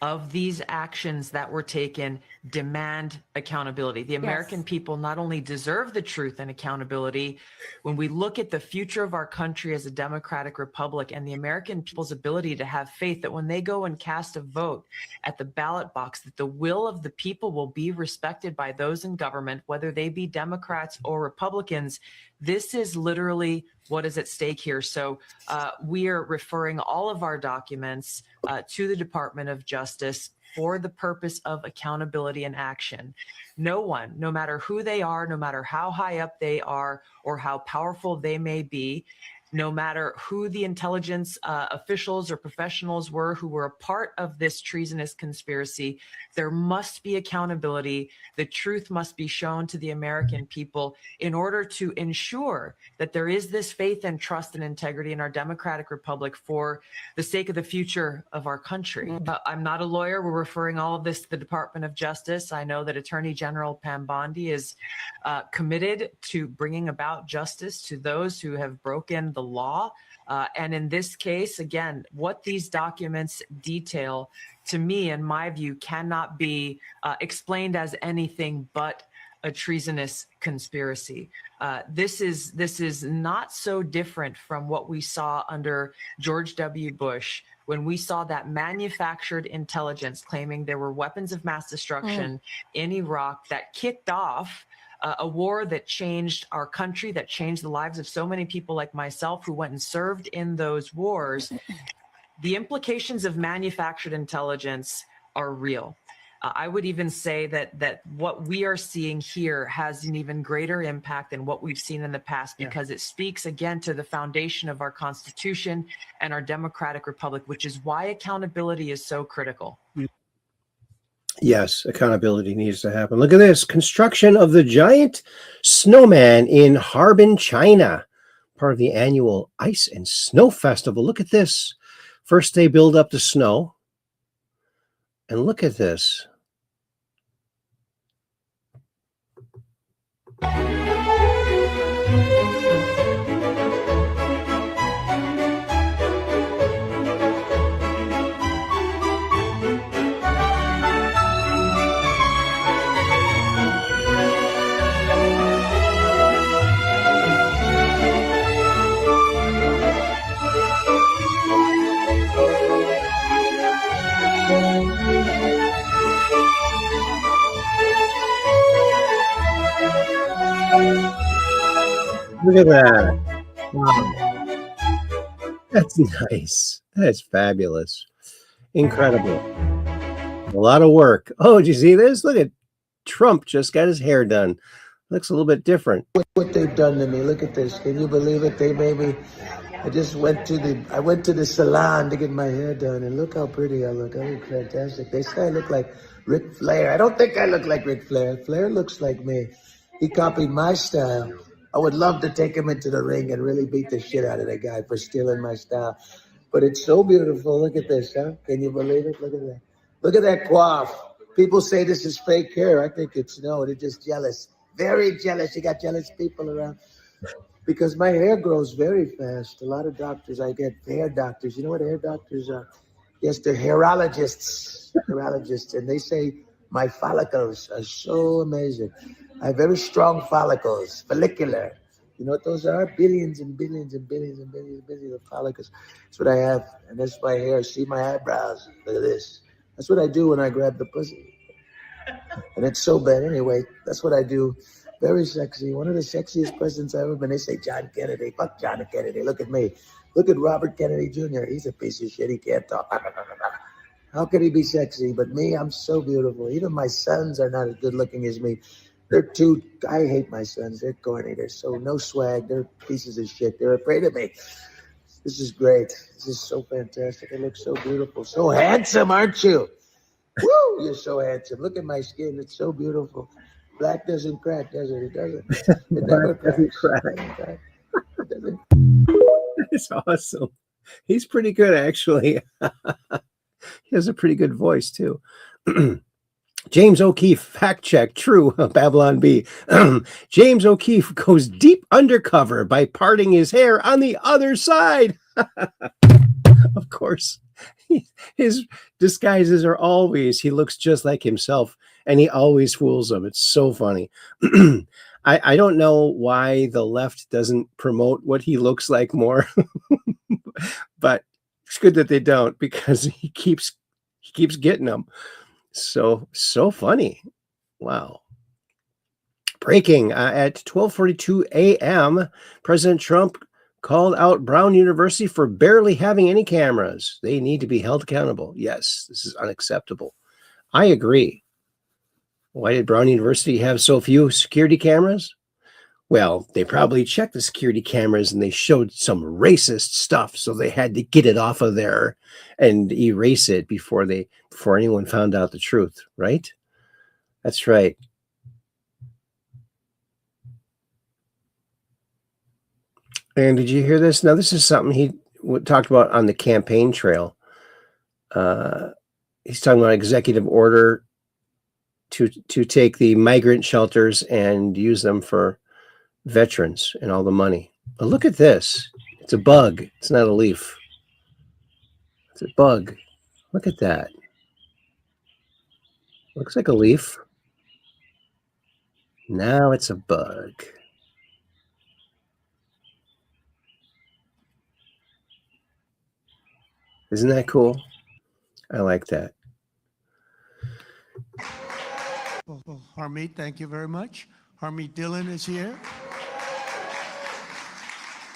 of these actions that were taken demand accountability. The American people not only deserve the truth and accountability, when we look at the future of our country as a democratic republic and the American people's ability to have faith that when they go and cast a vote at the ballot box, that the will of the people will be respected by those in government, whether they be Democrats or Republicans. This is literally what is at stake here. So we are referring all of our documents to the Department of Justice for the purpose of accountability and action. No one, no matter who they are, no matter how high up they are or how powerful they may be, no matter who the intelligence officials or professionals were who were a part of this treasonous conspiracy, there must be accountability. The truth must be shown to the American people in order to ensure that there is this faith and trust and integrity in our democratic republic for the sake of the future of our country. I'm not a lawyer. We're referring all of this to the Department of Justice. I know that Attorney General Pam Bondi is committed to bringing about justice to those who have broken the law. And in this case, again, what these documents detail, to me, in my view, cannot be explained as anything but a treasonous conspiracy. This is not so different from what we saw under George W. Bush, when we saw that manufactured intelligence claiming there were weapons of mass destruction in Iraq that kicked off a war that changed our country, that changed the lives of so many people like myself who went and served in those wars. The implications of manufactured intelligence are real. I would even say that what we are seeing here has an even greater impact than what we've seen in the past, because it speaks again to the foundation of our Constitution and our democratic republic, which is why accountability is so critical. Yes, accountability needs to happen. Look at this. Construction of the giant snowman in Harbin, China. Part of the annual Ice and Snow Festival. Look at this. First, they build up the snow. And look at this. Look at that. Wow. That's nice. That's fabulous. Incredible. A lot of work. Oh, did you see this? Look at Trump just got his hair done. Looks a little bit different. What they've done to me. Look at this. Can you believe it? They made me. I went to the salon to get my hair done, and look how pretty I look. I look fantastic. They say I look like Ric Flair. I don't think I look like Ric Flair. Flair looks like me. He copied my style. I would love to take him into the ring and really beat the shit out of that guy for stealing my style. But it's so beautiful. Look at this, huh? Can you believe it? Look at that. Look at that coif. People say this is fake hair. I think it's no, they're just jealous. Very jealous. You got jealous people around. Because my hair grows very fast. A lot of doctors, I get hair doctors. You know what hair doctors are? Yes, they're hairologists. Hairologists. And they say my follicles are so amazing. I have very strong follicles, follicular. You know what those are? Billions and billions and billions and billions and billions of follicles. That's what I have. And that's my hair. See my eyebrows. Look at this. That's what I do when I grab the pussy. And it's so bad. Anyway, that's what I do. Very sexy. One of the sexiest presidents I've ever been. They say John Kennedy. Fuck John Kennedy. Look at me. Look at Robert Kennedy Jr. He's a piece of shit. He can't talk. How could he be sexy? But me, I'm so beautiful. Even my sons are not as good looking as me. They're too, I hate my sons. They're corny. They're so no swag. They're pieces of shit. They're afraid of me. This is great. This is so fantastic. I look so beautiful. So handsome, aren't you? Woo! You're so handsome. Look at my skin. It's so beautiful. Black doesn't crack, does it? It doesn't. It never doesn't crack. It doesn't. It's awesome. He's pretty good, actually. He has a pretty good voice, too. James O'Keefe, fact check, true, Babylon B. James O'Keefe goes deep undercover by parting his hair on the other side. Of course, his disguises are always, he looks just like himself, and he always fools them. It's so funny. I don't know why the left doesn't promote what he looks like more, but it's good that they don't, because he keeps getting them. So funny. Wow. Breaking at 12:42 a.m. President Trump called out Brown University for barely having any cameras. They need to be held accountable. Yes, this is unacceptable. I agree. Why did Brown University have so few security cameras? Well, they probably checked the security cameras and they showed some racist stuff, so they had to get it off of there and erase it before anyone found out the truth, right? That's right. And did you hear this? Now, this is something he talked about on the campaign trail. He's talking about executive order to take the migrant shelters and use them for veterans and all the money. But look at this. It's a bug. It's not a leaf. It's a bug. Look at that. Looks like a leaf. Now it's a bug. Isn't that cool? I like that. Well, Harmeet, thank you very much. Harmeet Dillon is here.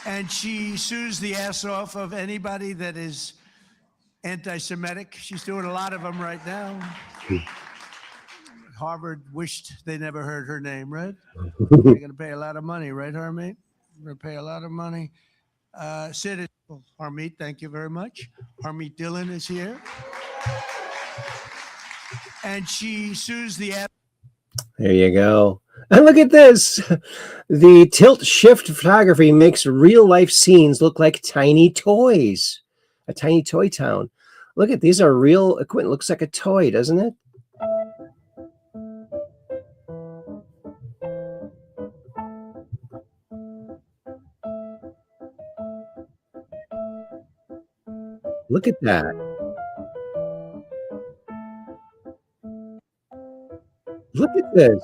And she sues the ass off of anybody that is anti-Semitic. She's doing a lot of them right now. Harvard wished they never heard her name, right? They're going to pay a lot of money, right, Harmeet? We're going to pay a lot of money. Sid, Harmeet, thank you very much. Harmeet Dillon is here. And she sues the ass. There you go. And look at this. The tilt shift photography makes real life scenes look like tiny toys. A tiny toy town. Look at these are real equipment. Looks like a toy, doesn't it? Look at that. Look at this.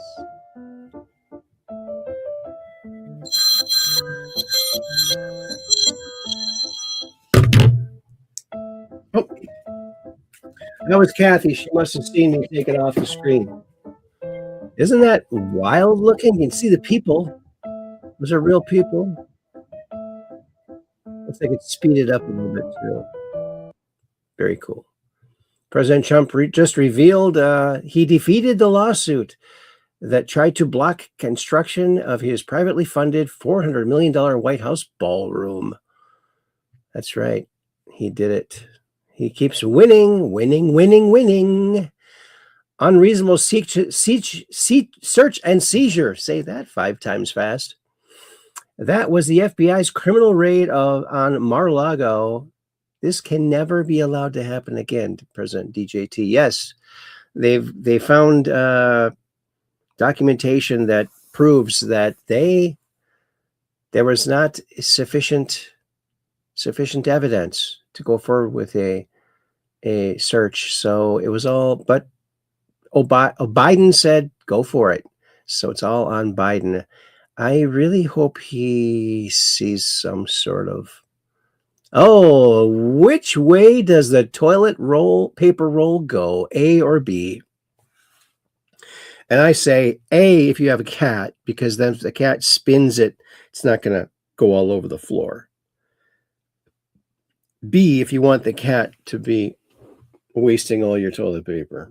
Oh, that was Kathy. She must have seen me take it off the screen. Isn't that wild looking? You can see the people. Those are real people. Looks like it's speeded up a little bit too. Very cool. President Trump just revealed he defeated the lawsuit that tried to block construction of his privately funded $400 million White House ballroom. That's right. He did it. He keeps winning. Unreasonable search and seizure. Say that 5 times fast. That was the FBI's criminal raid on Mar-a-Lago. This can never be allowed to happen again, President DJT. Yes, they found documentation that proves that there was not sufficient evidence to go forward with a search. So it was all, but Biden said go for it. So it's all on Biden. I really hope he sees some sort of, which way does the toilet paper roll go, A or B? And I say A if you have a cat, because then if the cat spins it, it's not going to go all over the floor. B if you want the cat to be wasting all your toilet paper.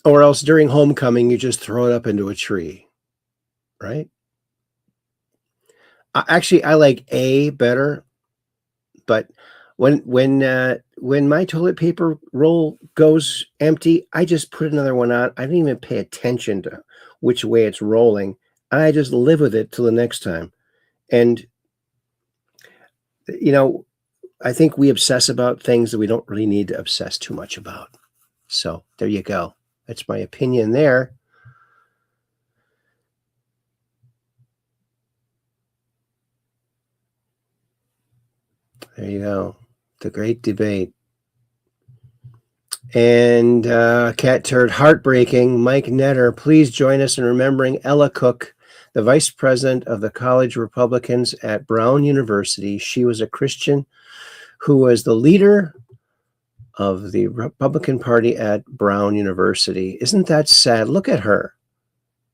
Or else during homecoming, you just throw it up into a tree, right? Actually, I like A better, but when my toilet paper roll goes empty, I just put another one on. I don't even pay attention to which way it's rolling. I just live with it till the next time. And I think we obsess about things that we don't really need to obsess too much about. So there you go. That's my opinion there. There you go. The great debate. And Cat Turd, heartbreaking. Mike Netter, please join us in remembering Ella Cook, the vice president of the College Republicans at Brown University. She was a Christian who was the leader of the Republican Party at Brown University. Isn't that sad? Look at her.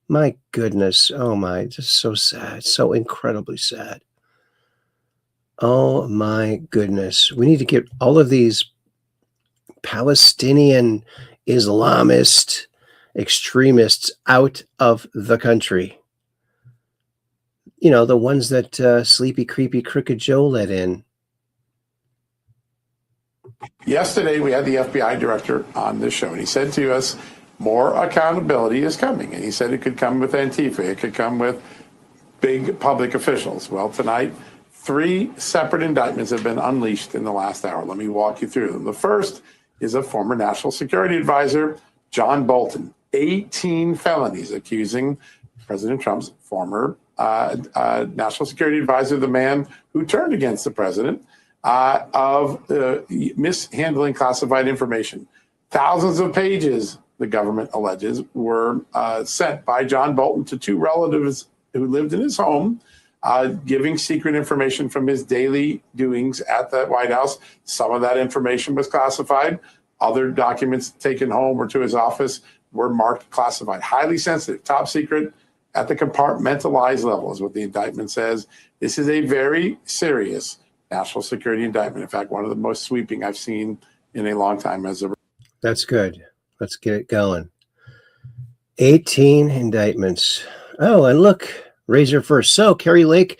My goodness. Oh my, just so sad. So incredibly sad. Oh my goodness. We need to get all of these Palestinian Islamist extremists out of the country. You know, the ones that Sleepy, Creepy, Crooked Joe let in. Yesterday, we had the FBI director on this show, and he said to us, more accountability is coming. And he said it could come with Antifa. It could come with big public officials. Well, tonight, 3 separate indictments have been unleashed in the last hour. Let me walk you through them. The first is a former national security advisor, John Bolton. 18 felonies accusing President Trump's former national security advisor, the man who turned against the president, of mishandling classified information. Thousands of pages, the government alleges, were sent by John Bolton to 2 relatives who lived in his home, giving secret information from his daily doings at the White House. Some of that information was classified. Other documents taken home or to his office were marked classified. Highly sensitive, top secret, at the compartmentalized level is what the indictment says. This is a very serious national security indictment. In fact, one of the most sweeping I've seen in a long time. That's good. Let's get it going. 18 indictments. Oh, and look, Razor first. So Kerry Lake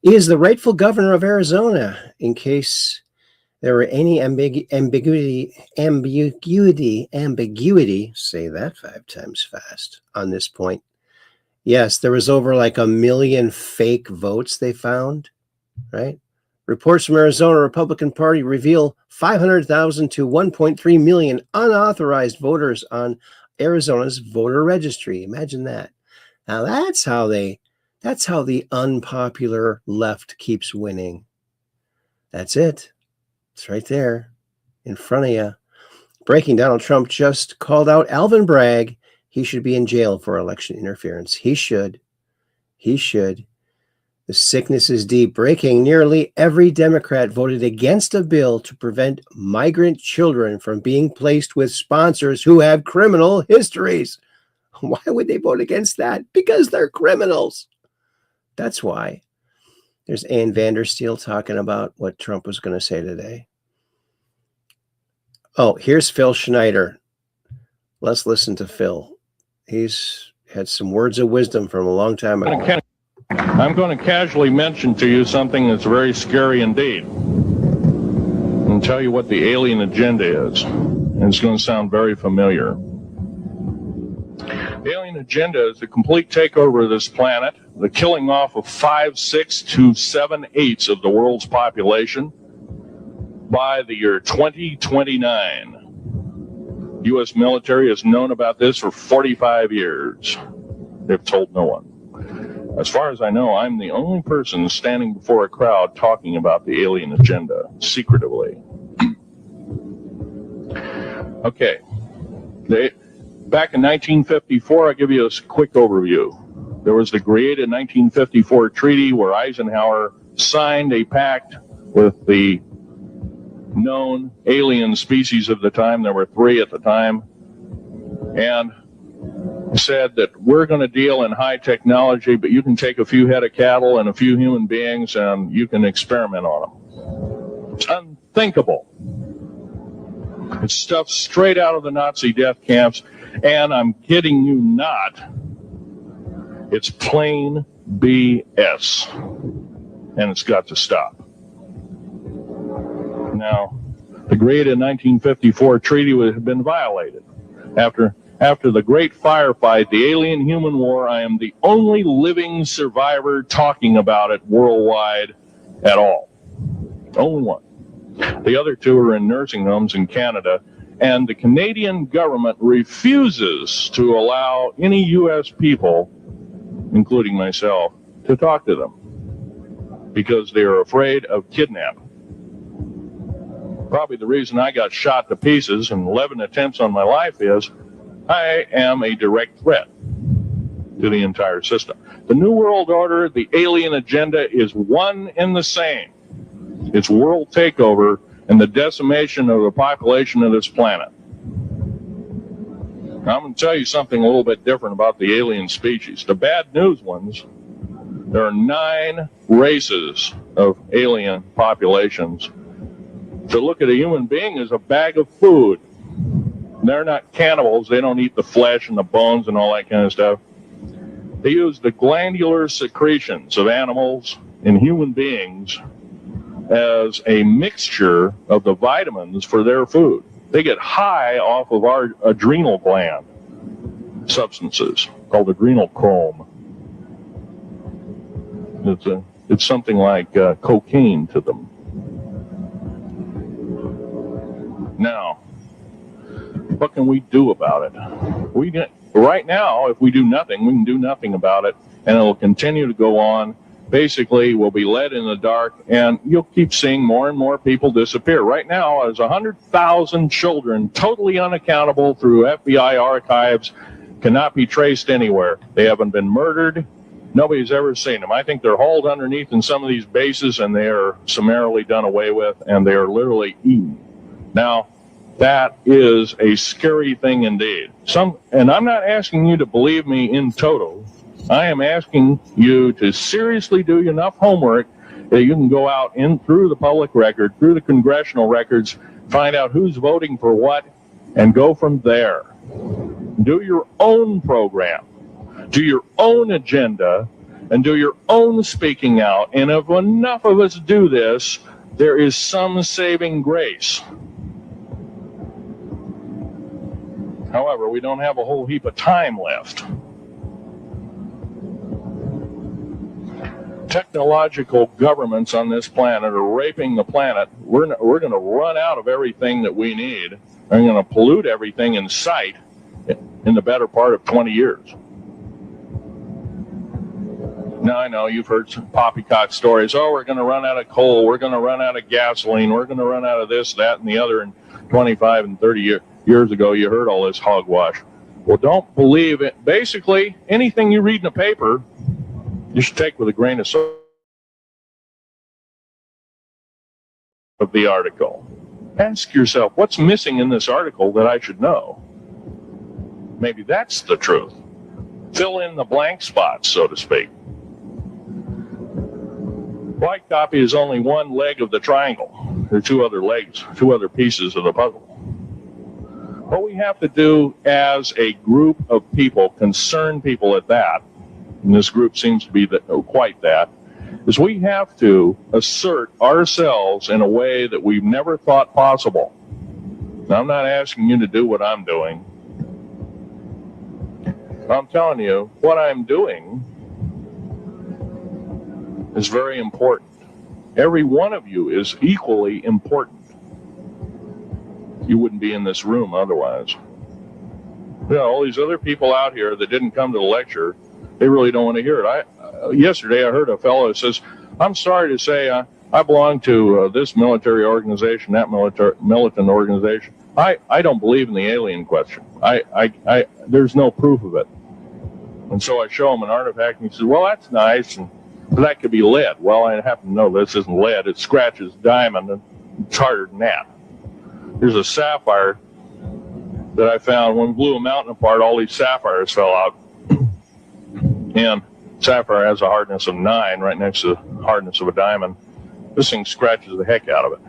is the rightful governor of Arizona. In case there were any ambiguity, say that 5 times fast on this point. Yes, there was over like 1 million fake votes they found, right? Reports from Arizona Republican Party reveal 500,000 to 1.3 million unauthorized voters on Arizona's voter registry. Imagine that. Now that's how the unpopular left keeps winning. That's it. It's right there in front of you. Breaking, Donald Trump just called out Alvin Bragg. He should be in jail for election interference. He should. He should. The sickness is deep. Breaking, nearly every Democrat voted against a bill to prevent migrant children from being placed with sponsors who have criminal histories. Why would they vote against that? Because they're criminals. That's why. There's Ann Vandersteel talking about what Trump was going to say today. Oh, here's Phil Schneider. Let's listen to Phil. He's had some words of wisdom from a long time ago. I'm going to casually mention to you something that's very scary indeed, and tell you what the alien agenda is. And it's going to sound very familiar. The alien agenda is the complete takeover of this planet, the killing off of 5, 6 to 7/8 of the world's population by the year 2029. U.S. military has known about this for 45 years. They've told no one. As far as I know, I'm the only person standing before a crowd talking about the alien agenda, secretively. Okay. Back in 1954, I'll give you a quick overview. There was the created 1954 treaty where Eisenhower signed a pact with the known alien species of the time. There were 3 at the time. And said that we're going to deal in high technology, but you can take a few head of cattle and a few human beings and you can experiment on them. It's unthinkable. It's stuff straight out of the Nazi death camps, and I'm kidding you not. It's plain BS, and it's got to stop. Now, the created 1954 treaty had been violated. After the great firefight, the alien-human war, I am the only living survivor talking about it worldwide at all. Only one. The other 2 are in nursing homes in Canada, and the Canadian government refuses to allow any U.S. people, including myself, to talk to them because they are afraid of kidnapping. Probably the reason I got shot to pieces and 11 attempts on my life is I am a direct threat to the entire system. The New World Order, the alien agenda is one and the same. It's world takeover and the decimation of the population of this planet. Now, I'm going to tell you something a little bit different about the alien species. The bad news ones, there are 9 races of alien populations to look at a human being as a bag of food. They're not cannibals. They don't eat the flesh and the bones and all that kind of stuff. They use the glandular secretions of animals and human beings as a mixture of the vitamins for their food. They get high off of our adrenal gland substances called adrenochrome. It's something like cocaine to them. Now, what can we do about it? Right now, if we do nothing, we can do nothing about it, and it'll continue to go on. Basically, we'll be led in the dark, and you'll keep seeing more and more people disappear. Right now, there's 100,000 children totally unaccountable through FBI archives, cannot be traced anywhere. They haven't been murdered. Nobody's ever seen them. I think they're hauled underneath in some of these bases, and they are summarily done away with, and they are literally eaten. Now, that is a scary thing indeed. And I'm not asking you to believe me in toto. I am asking you to seriously do enough homework that you can go out in through the public record, through the congressional records, find out who's voting for what, and go from there. Do your own program, do your own agenda, and do your own speaking out. And if enough of us do this, there is some saving grace. However, we don't have a whole heap of time left. Technological governments on this planet are raping the planet. We're going to run out of everything that we need. We're going to pollute everything in sight in the better part of 20 years. Now, I know you've heard some poppycock stories. Oh, we're going to run out of coal. We're going to run out of gasoline. We're going to run out of this, that, and the other in 25 and 30 years ago. You heard all this hogwash. Well, don't believe it. Basically, anything you read in a paper, you should take with a grain of salt of the article. Ask yourself, what's missing in this article that I should know? Maybe that's the truth. Fill in the blank spots, so to speak. White copy is only one leg of the triangle. There are two other legs, two other pieces of the puzzle. What we have to do as a group of people, concerned people at that, and this group seems to be quite that, is we have to assert ourselves in a way that we've never thought possible. Now, I'm not asking you to do what I'm doing. I'm telling you, what I'm doing is very important. Every one of you is equally important. You wouldn't be in this room otherwise. You know, all these other people out here that didn't come to the lecture, they really don't want to hear it. Yesterday I heard a fellow who says, I'm sorry to say I belong to this military organization, that militant organization. I don't believe in the alien question. There's no proof of it. And so I show him an artifact, and he says, well, that's nice, but that could be lead. Well, I happen to know this isn't lead. It scratches diamond, and it's harder than that. Here's a sapphire that I found. When we blew a mountain apart, all these sapphires fell out. And sapphire has a hardness of 9 right next to the hardness of a diamond. This thing scratches the heck out of it.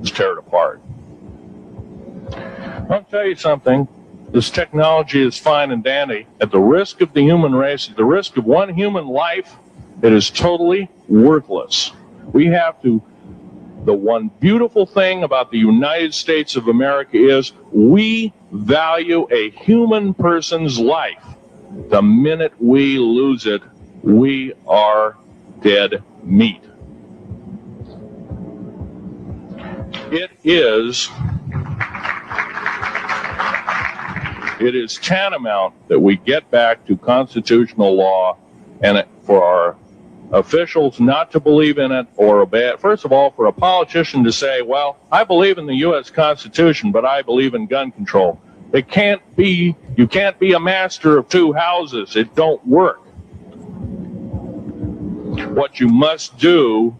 Just tear it apart. I'll tell you something. This technology is fine and dandy. At the risk of the human race, at the risk of one human life, it is totally worthless. We have to. The one beautiful thing about the United States of America is we value a human person's life. The minute we lose it, we are dead meat. It is tantamount that we get back to constitutional law, and for our officials not to believe in it or obey it. First of all, for a politician to say, well, I believe in the U.S. Constitution, but I believe in gun control. It can't be, you can't be a master of two houses. It don't work. What you must do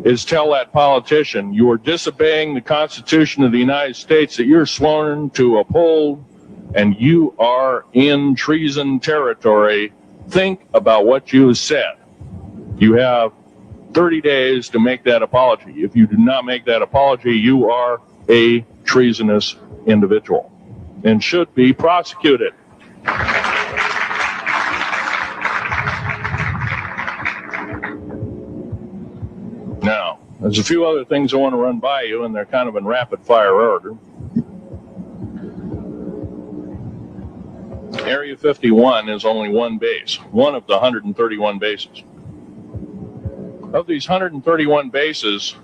is tell that politician you are disobeying the Constitution of the United States that you're sworn to uphold, and you are in treason territory. Think about what you said. You have 30 days to make that apology. If you do not make that apology, you are a treasonous individual and should be prosecuted. Now, there's a few other things I want to run by you, and they're kind of in rapid fire order. Area 51 is only one base, one of the 131 bases. Of these 131 bases,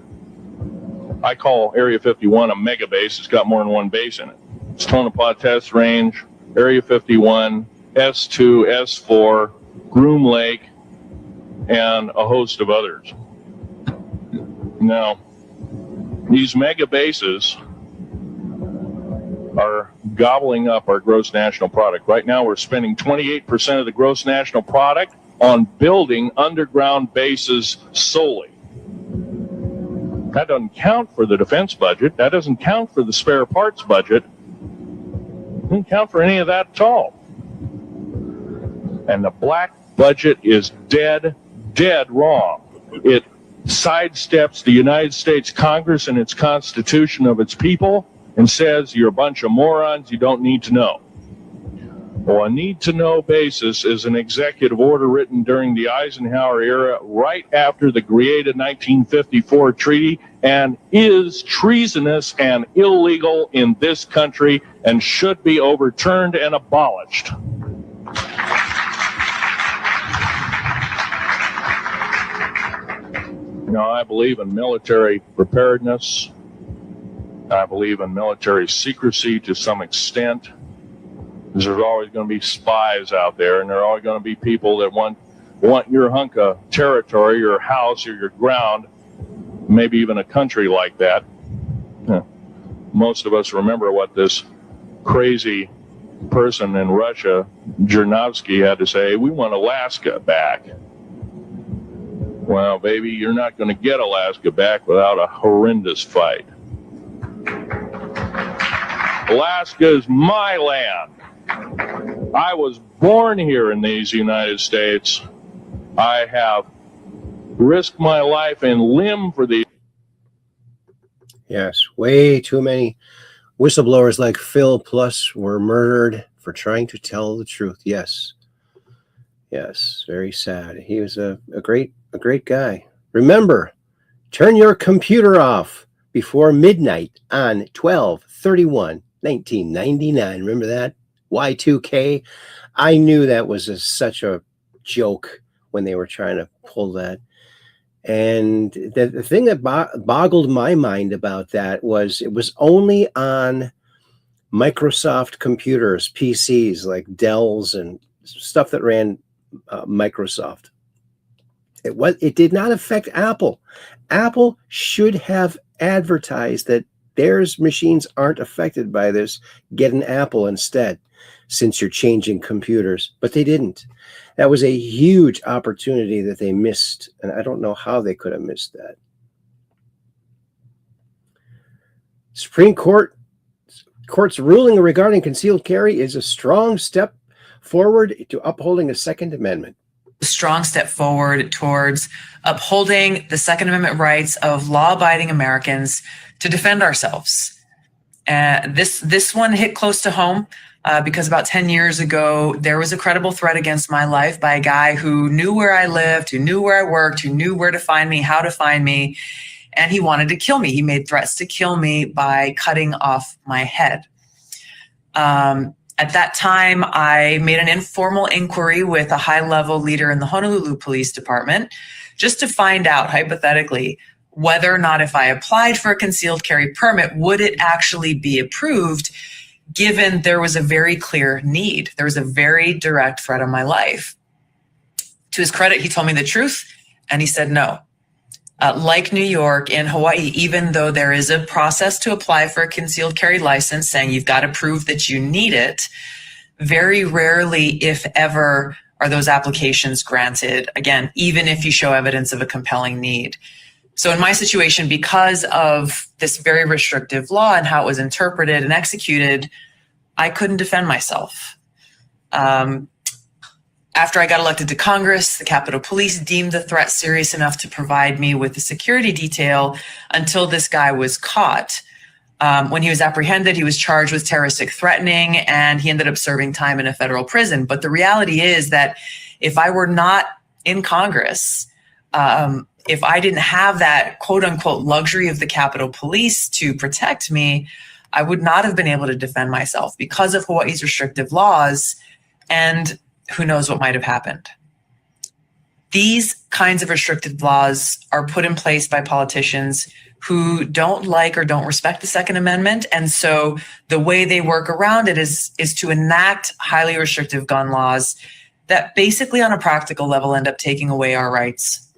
I call Area 51 a mega base. It's got more than one base in it. It's Tonopah Test Range, Area 51, S2, S4, Groom Lake, and a host of others. Now, these mega bases are gobbling up our gross national product. Right now, we're spending 28% of the gross national product on building underground bases solely. That doesn't count for the defense budget. That doesn't count for the spare parts budget. Doesn't count for any of that at all. And the black budget is dead wrong. It sidesteps the United States Congress and its Constitution of its people and says you're a bunch of morons, you don't need to know. Well, a need-to-know basis is an executive order written during the Eisenhower era right after the Greada 1954 treaty and is treasonous and illegal in this country and should be overturned and abolished. Now, I believe in military preparedness. I believe in military secrecy to some extent. There's always going to be spies out there, and there are always going to be people that want your hunk of territory, your house, or your ground, maybe even a country like that. Most of us remember what this crazy person in Russia, Zhirinovsky, had to say. We want Alaska back. Well, baby, you're not going to get Alaska back without a horrendous fight. Alaska is my land. I was born here in these United States. I have risked my life and limb for these. Yes, way too many whistleblowers like Phil Plus were murdered for trying to tell the truth. Yes, very sad. He was a great guy. Remember, turn your computer off before midnight on 12/31/1999. Remember that? Y2K. I knew that was such a joke when they were trying to pull that. And the thing that boggled my mind about that was it was only on Microsoft computers, PCs like Dell's and stuff that ran Microsoft. It did not affect Apple. Apple should have advertised that their machines aren't affected by this. Get an Apple instead, since you're changing computers. But they didn't. That was a huge opportunity that they missed, and I don't know how they could have missed that. Supreme Court's ruling regarding concealed carry is a strong step forward to upholding the Second Amendment. A strong step forward towards upholding the Second Amendment rights of law-abiding Americans to defend ourselves. This one hit close to home. Because about 10 years ago, there was a credible threat against my life by a guy who knew where I lived, who knew where I worked, who knew where to find me, how to find me, and he wanted to kill me. He made threats to kill me by cutting off my head. At that time, I made an informal inquiry with a high-level leader in the Honolulu Police Department just to find out, hypothetically, whether or not if I applied for a concealed carry permit, would it actually be approved, given there was a very clear need. There was a very direct threat on my life. To his credit, he told me the truth, and he said no. Like New York and Hawaii, even though there is a process to apply for a concealed carry license saying you've got to prove that you need it, very rarely, if ever, are those applications granted, again, even if you show evidence of a compelling need. So in my situation, because of this very restrictive law and how it was interpreted and executed, I couldn't defend myself. After I got elected to Congress, the Capitol Police deemed the threat serious enough to provide me with a security detail until this guy was caught. When he was apprehended, he was charged with terroristic threatening, and he ended up serving time in a federal prison. But the reality is that if I were not in Congress, if I didn't have that quote unquote luxury of the Capitol Police to protect me, I would not have been able to defend myself because of Hawaii's restrictive laws, and who knows what might have happened. These kinds of restrictive laws are put in place by politicians who don't like or don't respect the Second Amendment. And so the way they work around it is to enact highly restrictive gun laws that basically on a practical level end up taking away our rights.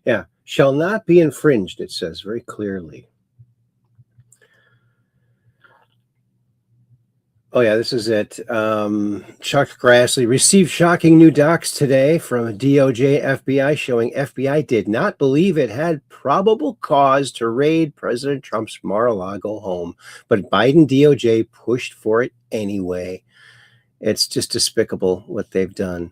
Yeah, shall not be infringed, it says very clearly. Oh, yeah, this is it. Chuck Grassley received shocking new docs today from DOJ FBI showing FBI did not believe it had probable cause to raid President Trump's Mar-a-Lago home, but Biden DOJ pushed for it anyway. It's just despicable what they've done.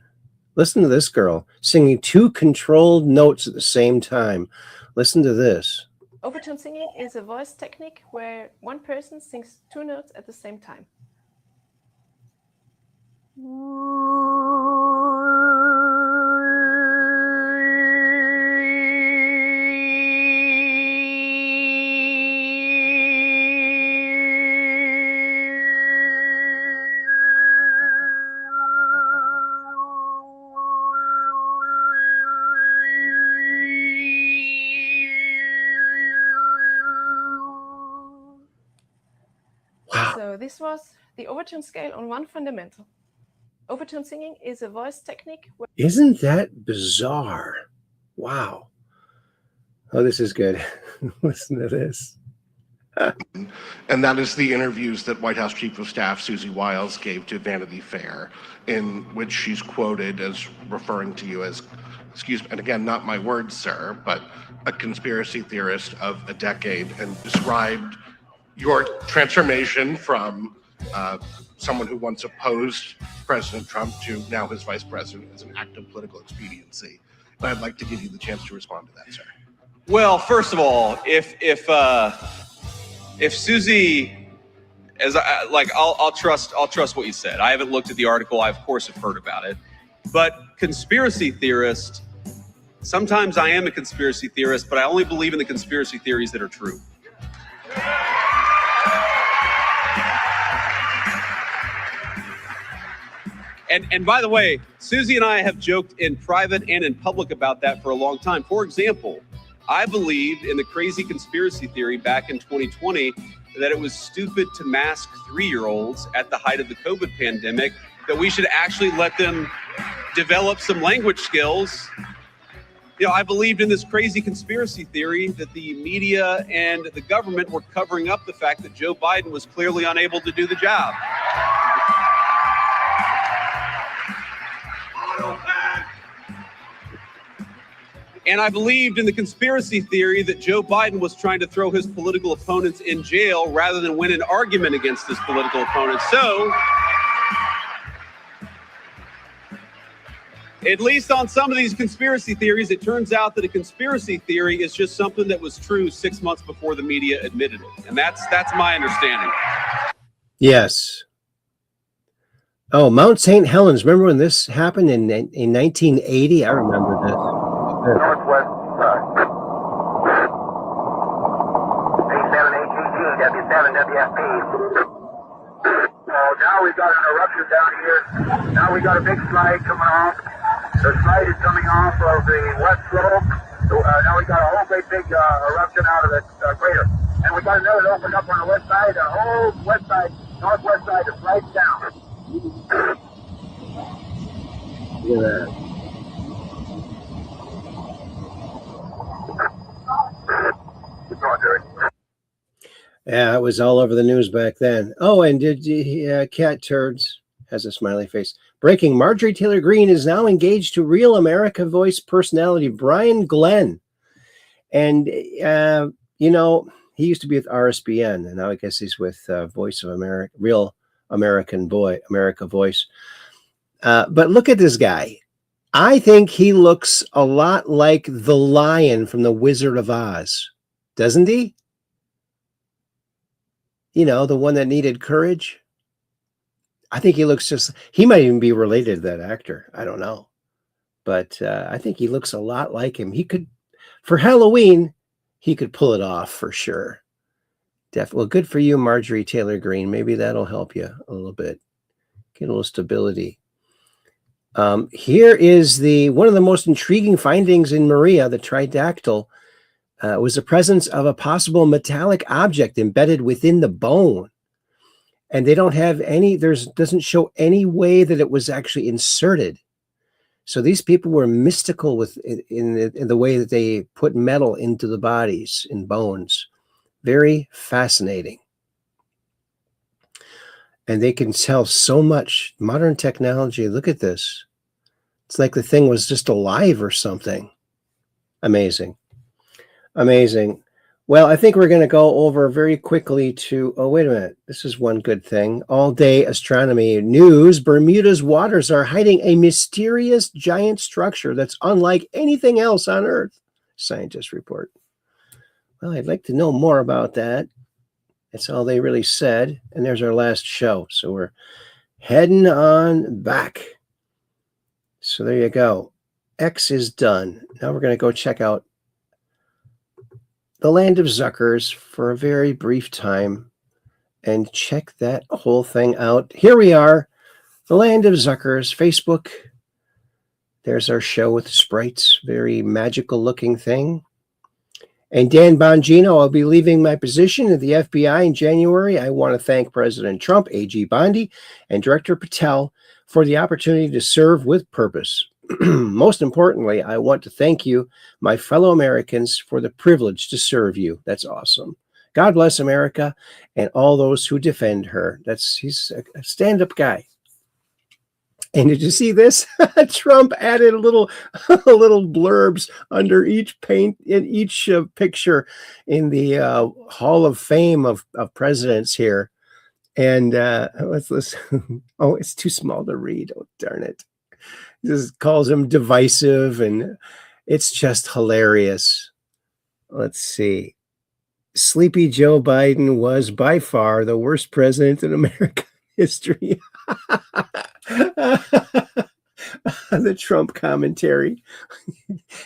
Listen to this girl singing two controlled notes at the same time. Listen to this. Overtone singing is a voice technique where one person sings two notes at the same time. Wow. So this was the overtone scale on one fundamental. Overtone singing is a voice technique. Isn't that bizarre? Wow. Oh, this is good. Listen to this. And that is the interviews that White House Chief of Staff Susie Wiles gave to Vanity Fair, in which she's quoted as referring to you as, excuse me, and again, not my words, sir, but a conspiracy theorist of a decade, and described your transformation from someone who once opposed President Trump to now his vice president as an act of political expediency. And I'd like to give you the chance to respond to that, sir. Well, first of all, if Susie, I'll trust what you said. I haven't looked at the article. I of course have heard about it, but conspiracy theorist. Sometimes I am a conspiracy theorist, but I only believe in the conspiracy theories that are true. And by the way, Susie and I have joked in private and in public about that for a long time. For example, I believed in the crazy conspiracy theory back in 2020 that it was stupid to mask 3-year-olds at the height of the COVID pandemic, that we should actually let them develop some language skills. You know, I believed in this crazy conspiracy theory that the media and the government were covering up the fact that Joe Biden was clearly unable to do the job. And I believed in the conspiracy theory that Joe Biden was trying to throw his political opponents in jail rather than win an argument against his political opponents. So, at least on some of these conspiracy theories, it turns out that a conspiracy theory is just something that was true 6 months before the media admitted it. And that's my understanding. Yes. Oh, Mount St. Helens. Remember when this happened in 1980? I remember this. Northwest A7 HG&P, W7 WFP. Oh, now we've got an eruption down here. Now we got a big slide coming off. The slide is coming off of the west slope. Now we got a whole great big eruption out of the crater. And we got another that opened up on the west side. The whole west side, northwest side, is right down. Look at that. Yeah, it was all over the news back then. Oh, and did Cat Turds has a smiley face. Breaking: Marjorie Taylor Greene is now engaged to Real America Voice personality Brian Glenn. And, you know, he used to be with RSBN, and now I guess he's with Voice of America, Real America Voice. But look at this guy. I think he looks a lot like the lion from The Wizard of Oz, doesn't he? You know, the one that needed courage. I think he looks he might even be related to that actor. I don't know. But I think he looks a lot like him. He could, for Halloween, he could pull it off for sure. Well, good for you, Marjorie Taylor Greene. Maybe that'll help you a little bit. Get a little stability. Here is one of the most intriguing findings in Maria, the tridactyl, was the presence of a possible metallic object embedded within the bone. And they don't have doesn't show any way that it was actually inserted. So these people were mystical in the way that they put metal into the bodies and bones. Very fascinating. And they can tell so much. Modern technology, look at this. It's like the thing was just alive or something. Amazing. Amazing. Well, I think we're going to go over very quickly to, oh, wait a minute. This is one good thing. All day astronomy news. Bermuda's waters are hiding a mysterious giant structure that's unlike anything else on Earth. Scientists report. Well, I'd like to know more about that. That's all they really said. And there's our last show. So we're heading on back. So there you go. X is done. Now we're going to go check out the land of Zuckers for a very brief time and check that whole thing out. Here we are, the land of Zuckers, Facebook. There's our show with the sprites, very magical looking thing. And Dan Bongino, I'll be leaving my position at the FBI in January. I want to thank President Trump, AG Bondi, and Director Patel for the opportunity to serve with purpose. Most importantly, I want to thank you, my fellow Americans, for the privilege to serve you. That's awesome. God bless America and all those who defend her. He's a stand-up guy. And did you see this? Trump added a little blurbs under each picture in the Hall of Fame of presidents here. And let's listen. Oh, it's too small to read. Oh, darn it. Just calls him divisive, and it's just hilarious. Let's see. Sleepy Joe Biden was by far the worst president in American history. The Trump commentary.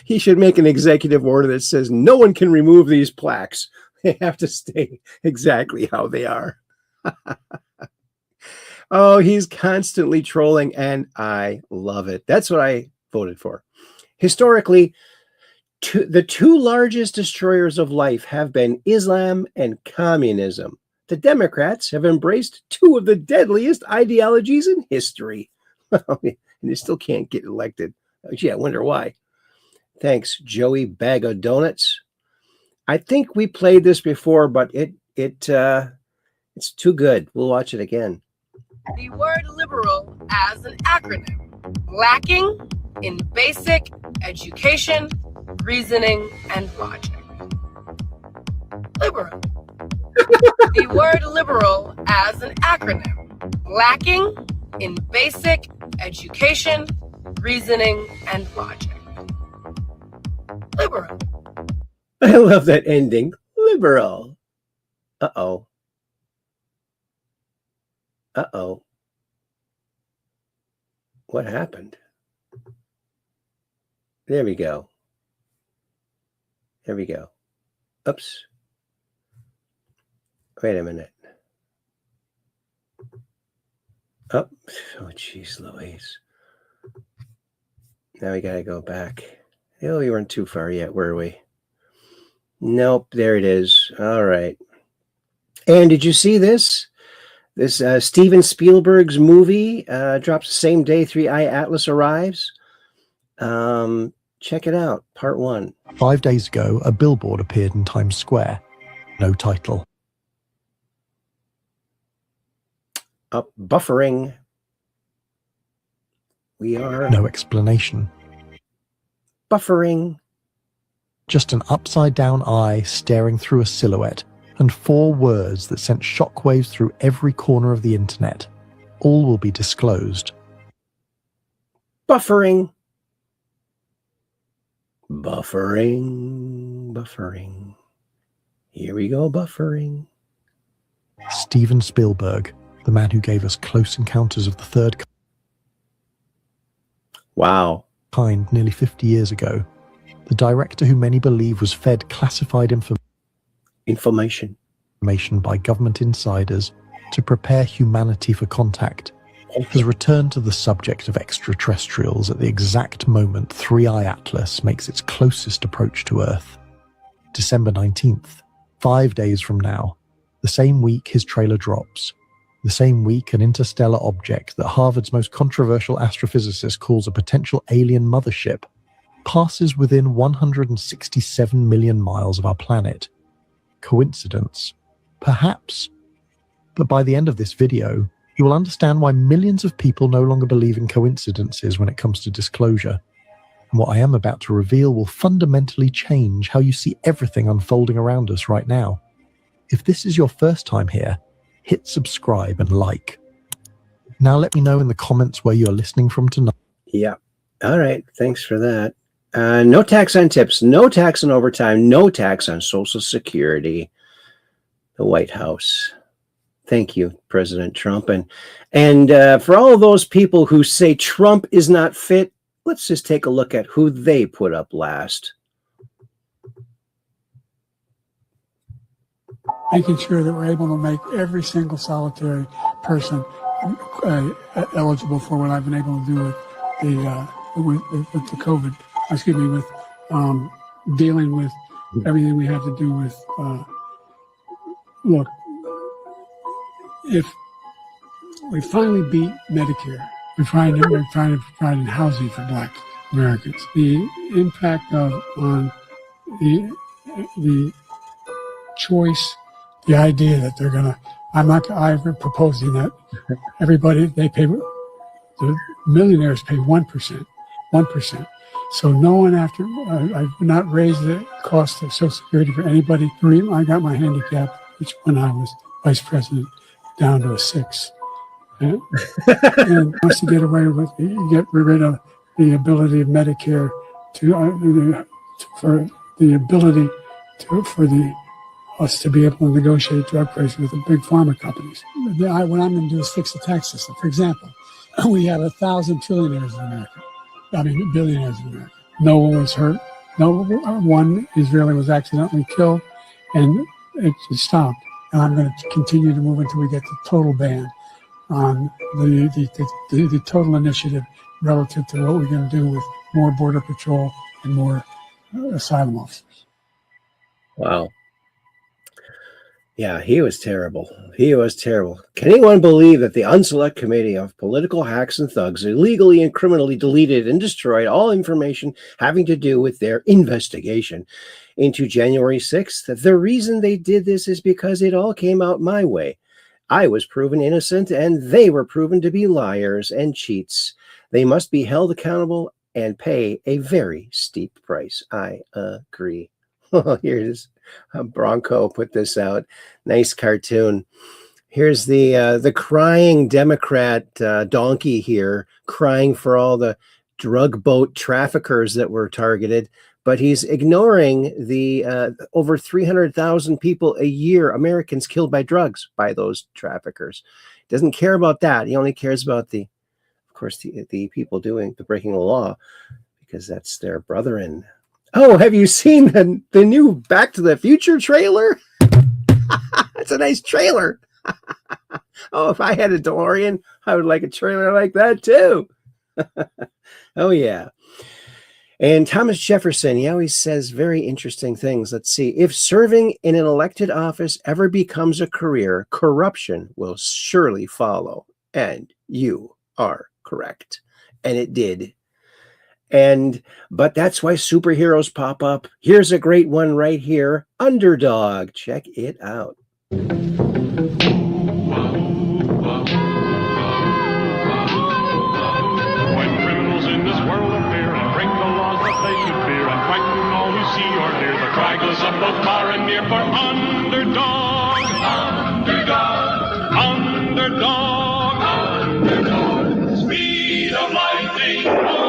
He should make an executive order that says no one can remove these plaques. They have to stay exactly how they are. Oh, he's constantly trolling, and I love it. That's what I voted for. Historically, the two largest destroyers of life have been Islam and communism. The Democrats have embraced two of the deadliest ideologies in history. And they still can't get elected. Gee, I wonder why. Thanks, Joey Bag of Donuts. I think we played this before, but it's too good. We'll watch it again. The word liberal as an acronym, lacking in basic education, reasoning, and logic. Liberal. The word liberal as an acronym, lacking in basic education, reasoning, and logic. Liberal. I love that ending. Liberal. Uh-oh. Uh-oh. What happened? There we go. There we go. Oops. Wait a minute. Oh, geez, Louise. Now we got to go back. Oh, we weren't too far yet, were we? Nope, there it is. All right. And did you see this? This Steven Spielberg's movie drops the same day 3i Atlas arrives. Check it out, part 1. 5 days ago, a billboard appeared in Times Square. No title. Buffering. We are... No explanation. Buffering. Just an upside-down eye staring through a silhouette, and 4 words that sent shockwaves through every corner of the internet. All will be disclosed. Buffering. Buffering. Here we go, buffering. Steven Spielberg, the man who gave us Close Encounters of the Third Kind nearly 50 years ago. The director who many believe was fed classified information by government insiders to prepare humanity for contact, has returned to the subject of extraterrestrials at the exact moment 3i Atlas makes its closest approach to Earth. December 19th, 5 days from now, the same week his trailer drops, the same week an interstellar object that Harvard's most controversial astrophysicist calls a potential alien mothership passes within 167 million miles of our planet. Coincidence? Perhaps. But by the end of this video, you will understand why millions of people no longer believe in coincidences when it comes to disclosure. And what I am about to reveal will fundamentally change how you see everything unfolding around us right now. If this is your first time here, hit subscribe and like. Now let me know in the comments where you're listening from tonight. Yeah. All right. Thanks for that. No tax on tips, no tax on overtime, no tax on Social Security. The White House. Thank you, President Trump. And for all of those people who say Trump is not fit, let's just take a look at who they put up last. Making sure that we're able to make every single solitary person eligible for what I've been able to do with the COVID. Excuse me, with dealing with everything we have to do with. Look, if we finally beat Medicare, we're trying to provide housing for Black Americans. The impact on the choice, the idea that they're gonna. I'm proposing that everybody the millionaires pay 1%. So no one I've not raised the cost of Social Security for anybody. I got my handicap, which when I was vice president, down to a 6. And wants to get rid of the ability of Medicare for us to be able to negotiate drug pricing with the big pharma companies. What I'm going to do is fix the tax system. For example, we have 1,000 billionaires in America. No one was hurt. No one Israeli was accidentally killed, and it stopped. And I'm going to continue to move until we get the total ban on the total initiative relative to what we're going to do with more border patrol and more asylum officers. Wow. Yeah, he was terrible. Can anyone believe that the Unselect Committee of Political Hacks and Thugs illegally and criminally deleted and destroyed all information having to do with their investigation into January 6th? The reason they did this is because it all came out my way. I was proven innocent, and they were proven to be liars and cheats. They must be held accountable and pay a very steep price. I agree. Here's Bronco put this out. Nice cartoon. Here's the crying Democrat donkey here, crying for all the drug boat traffickers that were targeted, but he's ignoring the over 300,000 people a year, Americans killed by drugs by those traffickers. Doesn't care about that. He only cares about the people doing the breaking the law, because that's their brethren. Oh, have you seen the new Back to the Future trailer? It's a nice trailer. Oh, if I had a DeLorean, I would like a trailer like that too. Oh, yeah. And Thomas Jefferson, he always says very interesting things. Let's see. If serving in an elected office ever becomes a career, corruption will surely follow. And you are correct. And it did. But that's why superheroes pop up. Here's a great one right here. Underdog. Check it out. When criminals in this world appear and break the laws that they should fear and frighten all who see or hear, the cry goes up both far and near for underdog. Underdog. Underdog. Underdog. Speed of lightning.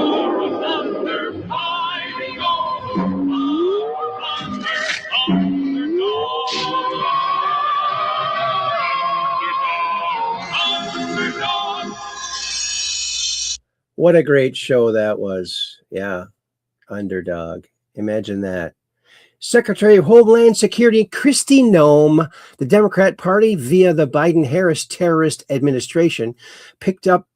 What a great show that was. Yeah. Underdog. Imagine that. Secretary of Homeland Security Kristi Noem, the Democrat Party, via the Biden-Harris terrorist administration, picked up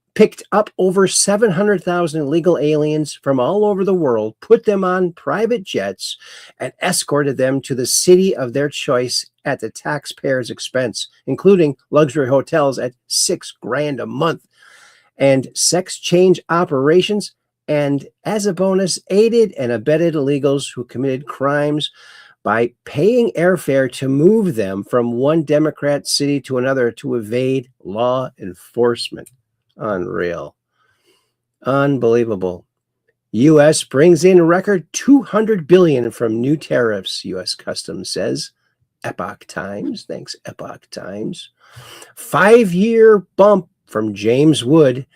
over 700,000 illegal aliens from all over the world, put them on private jets, and escorted them to the city of their choice at the taxpayers' expense, including luxury hotels at $6,000 a month, and sex change operations, and as a bonus, aided and abetted illegals who committed crimes by paying airfare to move them from one Democrat city to another to evade law enforcement. Unreal. Unbelievable. U.S. brings in a record $200 billion from new tariffs, U.S. Customs says. Epoch Times. Thanks, Epoch Times. 5-year bump from James Woods.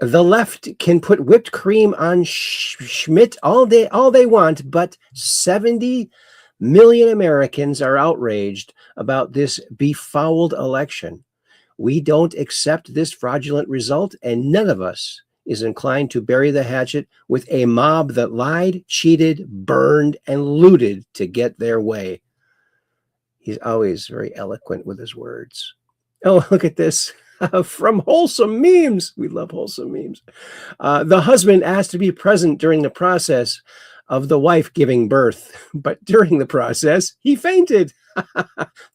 The left can put whipped cream on Schmidt all they want, but 70 million Americans are outraged about this befouled election. We don't accept this fraudulent result, and none of us is inclined to bury the hatchet with a mob that lied, cheated, burned, and looted to get their way. He's always very eloquent with his words. Oh, look at this. From Wholesome Memes. We love wholesome memes. The husband asked to be present during the process of the wife giving birth, but during the process, he fainted.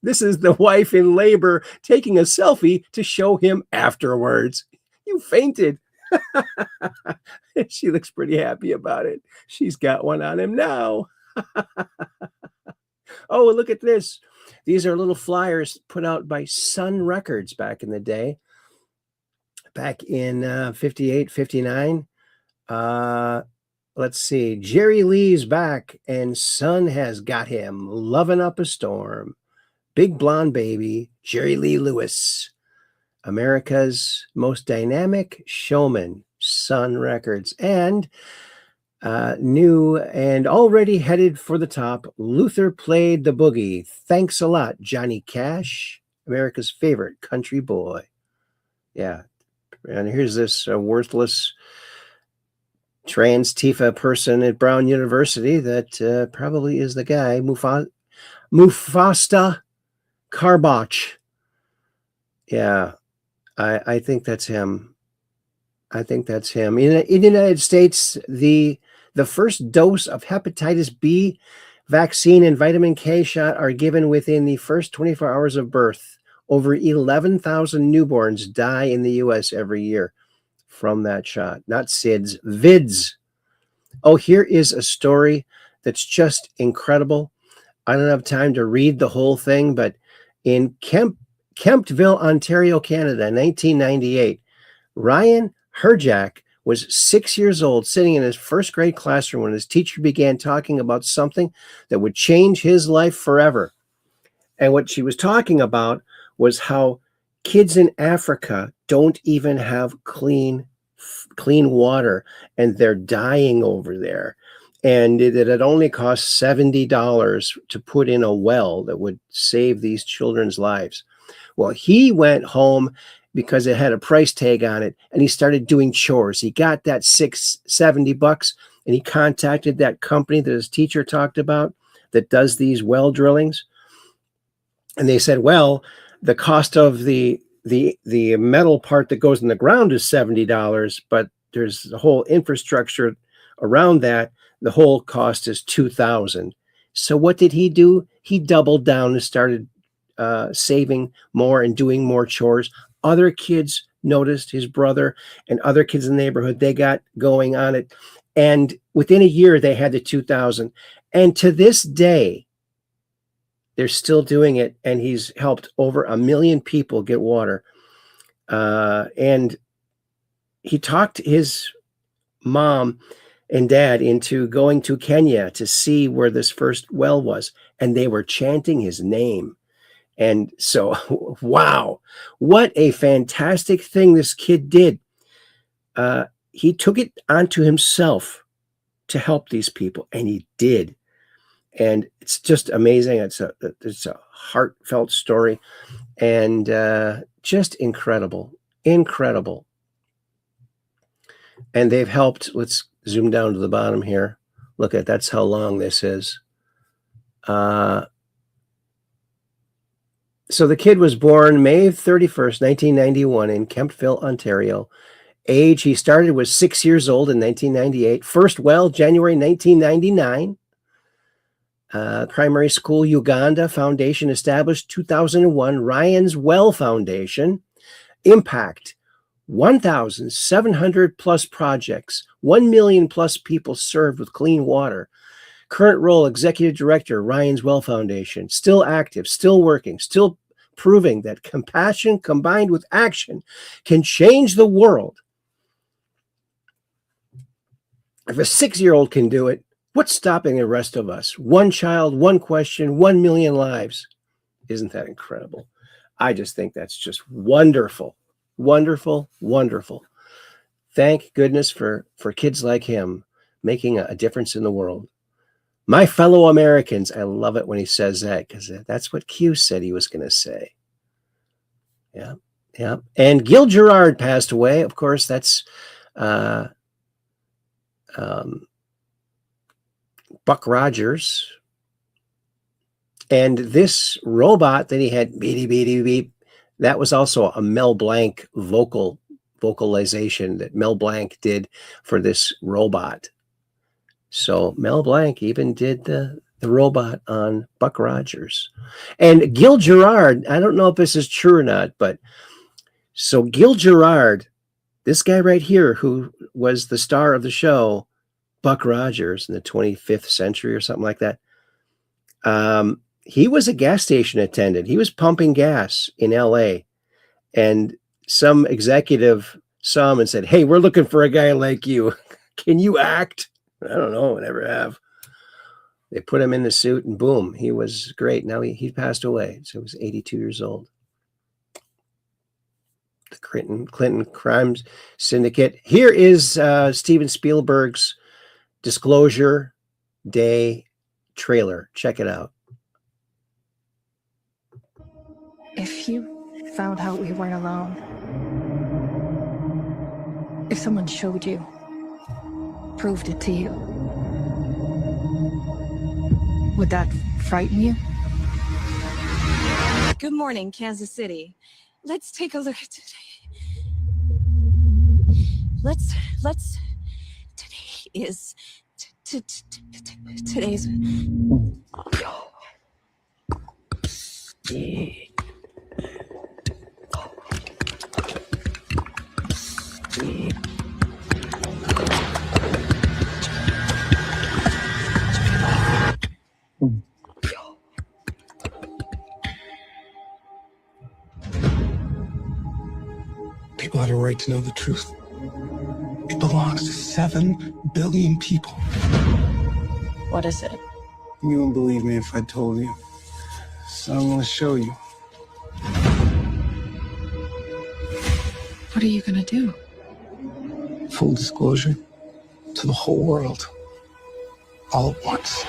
This is the wife in labor taking a selfie to show him afterwards. You fainted. She looks pretty happy about it. She's got one on him now. Oh, look at this. These are little flyers put out by Sun Records back in the day. Back in 58, 59. Let's see. Jerry Lee's back and Sun has got him. Loving Up a Storm. Big Blonde Baby. Jerry Lee Lewis. America's most dynamic showman. Sun Records. And new and already headed for the top, Luther Played the Boogie. Thanks a lot, Johnny Cash, America's favorite country boy. Yeah. And here's this worthless trans Tifa person at Brown University that probably is the guy, Mufasta Karbach. Yeah, I think that's him. I think that's him. In the United States, the first dose of hepatitis B vaccine and vitamin K shot are given within the first 24 hours of birth. Over 11,000 newborns die in the U.S. every year from that shot. Not SIDS, VIDS. Oh, here is a story that's just incredible. I don't have time to read the whole thing, but in Kemptville, Ontario, Canada, 1998, Ryan Herjak was 6 years old, sitting in his first grade classroom when his teacher began talking about something that would change his life forever. And what she was talking about was how kids in Africa don't even have clean water, and they're dying over there. And it had only cost $70 to put in a well that would save these children's lives. Well, he went home because it had a price tag on it, and he started doing chores. He got that $70, and he contacted that company that his teacher talked about that does these well drillings. And they said, well, the cost of the metal part that goes in the ground is $70, but there's the whole infrastructure around that. The whole cost is $2,000. So what did he do? He doubled down and started saving more and doing more chores. Other kids noticed, his brother and other kids in the neighborhood, they got going on it. And within a year, they had the $2,000. And to this day, they're still doing it, and he's helped over 1 million people get water. And he talked his mom and dad into going to Kenya to see where this first well was, and they were chanting his name. And so, wow, what a fantastic thing this kid did. He took it onto himself to help these people, and he did. And it's just amazing. It's a heartfelt story, and just incredible. And they've helped. Let's zoom down to the bottom here. Look at that's how long this is. So the kid was born May 31st, 1991 in Kemptville, Ontario. Age, he started was 6 years old in 1998. First well, January 1999. Primary School Uganda Foundation established 2001. Ryan's Well Foundation. Impact 1,700 plus projects, 1 million plus people served with clean water. Current role, Executive Director, Ryan's Well Foundation. Still active, still working, still proving that compassion combined with action can change the world. If a 6-year-old can do it, what's stopping the rest of us? One child, one question, 1 million lives. Isn't that incredible? I just think that's just wonderful. Wonderful, wonderful. Thank goodness for kids like him making a difference in the world. My fellow Americans, I love it when he says that because that's what Q said he was going to say. Yeah, yeah. And Gil Gerard passed away. Of course, that's Buck Rogers. And this robot that he had, beep, beep, beep, that was also a Mel Blanc vocalization that Mel Blanc did for this robot. So Mel Blanc even did the robot on Buck Rogers. And Gil Gerard, I don't know if this is true or not, but so Gil Gerard, this guy right here who was the star of the show, Buck Rogers in the 25th century or something like that, he was a gas station attendant. He was pumping gas in LA, and some executive saw him and said, "Hey, we're looking for a guy like you. Can you act?" I don't know. I never have. They put him in the suit and boom, he was great. Now he passed away. So he was 82 years old. The Clinton Crimes Syndicate. Here is Steven Spielberg's Disclosure Day trailer. Check it out. If you found out we weren't alone, if someone showed you, proved it to you, would that frighten you? Good morning, Kansas City. Let's take a look at today. Let's today is today's People have a right to know the truth. It belongs to 7 billion people. What is it? You wouldn't believe me if I told you. So I'm going to show you. What are you gonna do? Full disclosure to the whole world. All at once.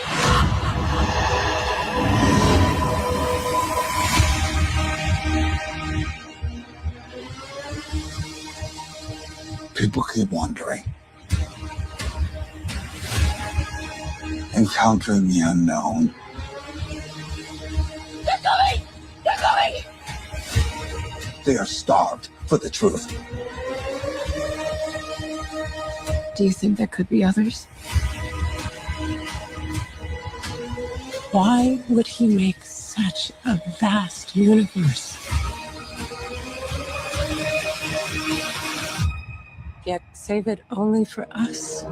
People keep wondering. Encountering the unknown. They're coming! They're coming! They are starved for the truth. Do you think there could be others? Why would he make such a vast universe? Yet save it only for us.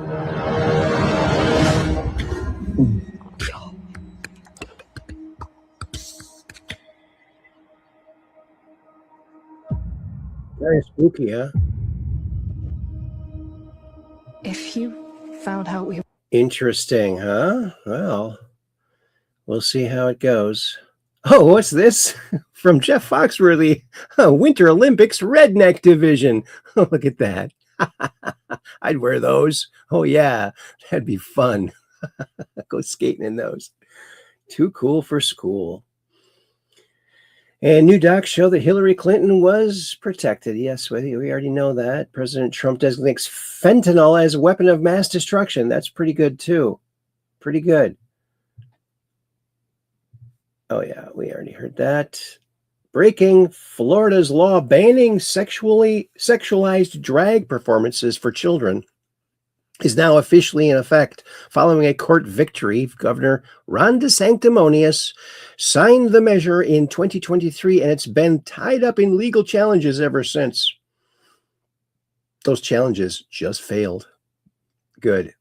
Very spooky, huh? If you found out we... Interesting, huh? Well, we'll see how it goes. Oh, what's this? From Jeff Foxworthy, Winter Olympics Redneck Division. Oh, look at that. I'd wear those. Oh, yeah, that'd be fun. Go skating in those. Too cool for school. And new docs show that Hillary Clinton was protected. Yes, we already know that. President Trump designates fentanyl as a weapon of mass destruction. That's pretty good, too. Pretty good. Oh, yeah, we already heard that. Breaking Florida's law banning sexualized drag performances for children is now officially in effect following a court victory. Governor Ron DeSanctimonious signed the measure in 2023, and it's been tied up in legal challenges ever since. Those challenges just failed. Good.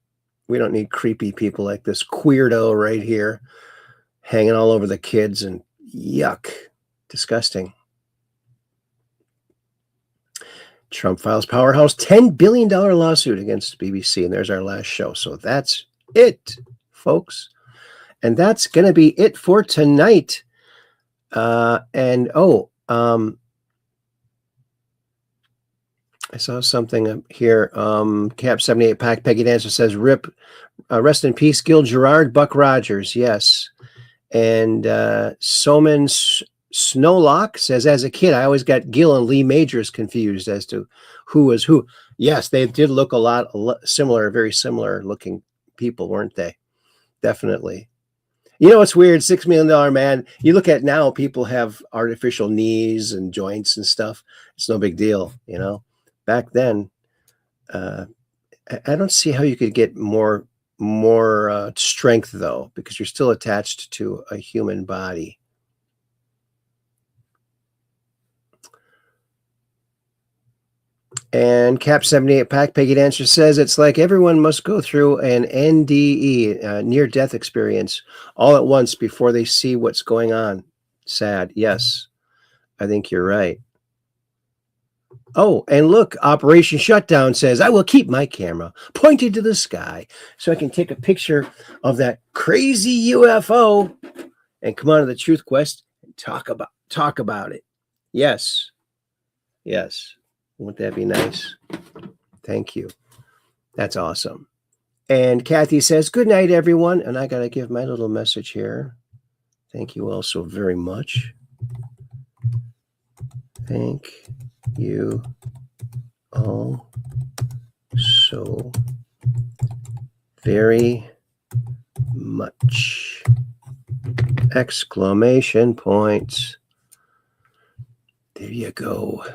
We don't need creepy people like this queerdo right here hanging all over the kids, and yuck. Disgusting. Trump files powerhouse $10 billion lawsuit against BBC. And there's our last show. So that's it, folks. And that's going to be it for tonight. I saw something here. Cap 78 Pack Peggy Dancer says, rip, rest in peace, Gil Gerard, Buck Rogers. Yes. And Soman Snowlock says, as a kid, I always got Gil and Lee Majors confused as to who was who. Yes, they did look a lot similar, very similar looking people, weren't they? Definitely. You know, it's weird. $6 Million Man. You look at now, people have artificial knees and joints and stuff. It's no big deal, you know. Back then, I don't see how you could get more strength, though, because you're still attached to a human body. And Cap 78 Pack Peggy Dancer says it's like everyone must go through an NDE, near-death experience, all at once before they see what's going on. Sad. Yes, I think you're right. Oh, and look, Operation Shutdown says, I will keep my camera pointed to the sky so I can take a picture of that crazy UFO and come on to the Truth Quest and talk about it. Yes. Yes. Wouldn't that be nice? Thank you. That's awesome. And Kathy says, good night, everyone. And I got to give my little message here. Thank you all so very much. Thank you all so very much. Exclamation points. There you go.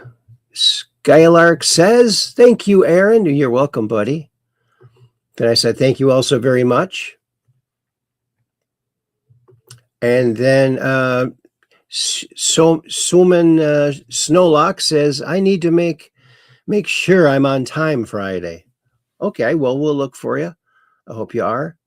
Skylark says, thank you, Aaron. You're welcome, buddy. Then I said, thank you also very much. And then Suman Snowlock says, I need to make sure I'm on time Friday. Okay, well, we'll look for you. I hope you are.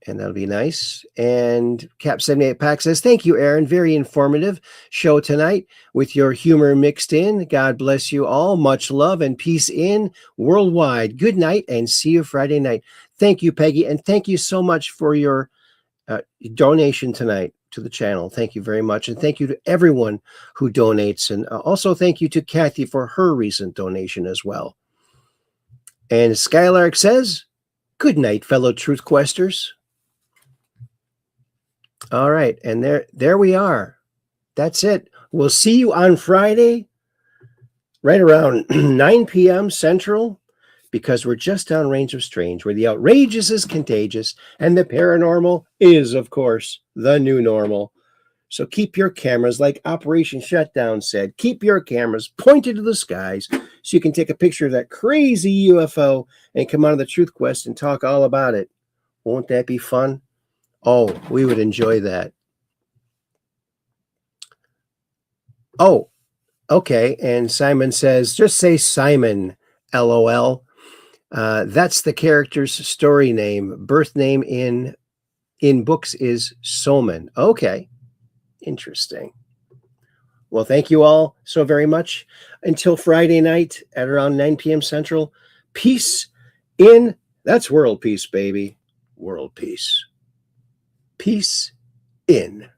And that'll be nice. And Cap 78 Pack says, thank you, Aaron. Very informative show tonight with your humor mixed in. God bless you all. Much love and peace in worldwide. Good night and see you Friday night. Thank you, Peggy. And thank you so much for your donation tonight to the channel. Thank you very much. And thank you to everyone who donates. And also thank you to Kathy for her recent donation as well. And Skylark says, good night, fellow Truth Questers. All right, and there we are. That's it. We'll see you on Friday, right around 9 p.m. Central, because we're just downrange of strange, where the outrageous is contagious, and the paranormal is, of course, the new normal. So keep your cameras, like Operation Shutdown said, keep your cameras pointed to the skies so you can take a picture of that crazy UFO and come out of the Truth Quest and talk all about it. Won't that be fun? Oh, we would enjoy that. Oh, okay. And Simon says, just say Simon, LOL. That's the character's story name. Birth name in books is Soman. Okay. Interesting. Well, thank you all so very much. Until Friday night at around 9 p.m. Central. Peace in. That's world peace, baby. World peace. Peace in.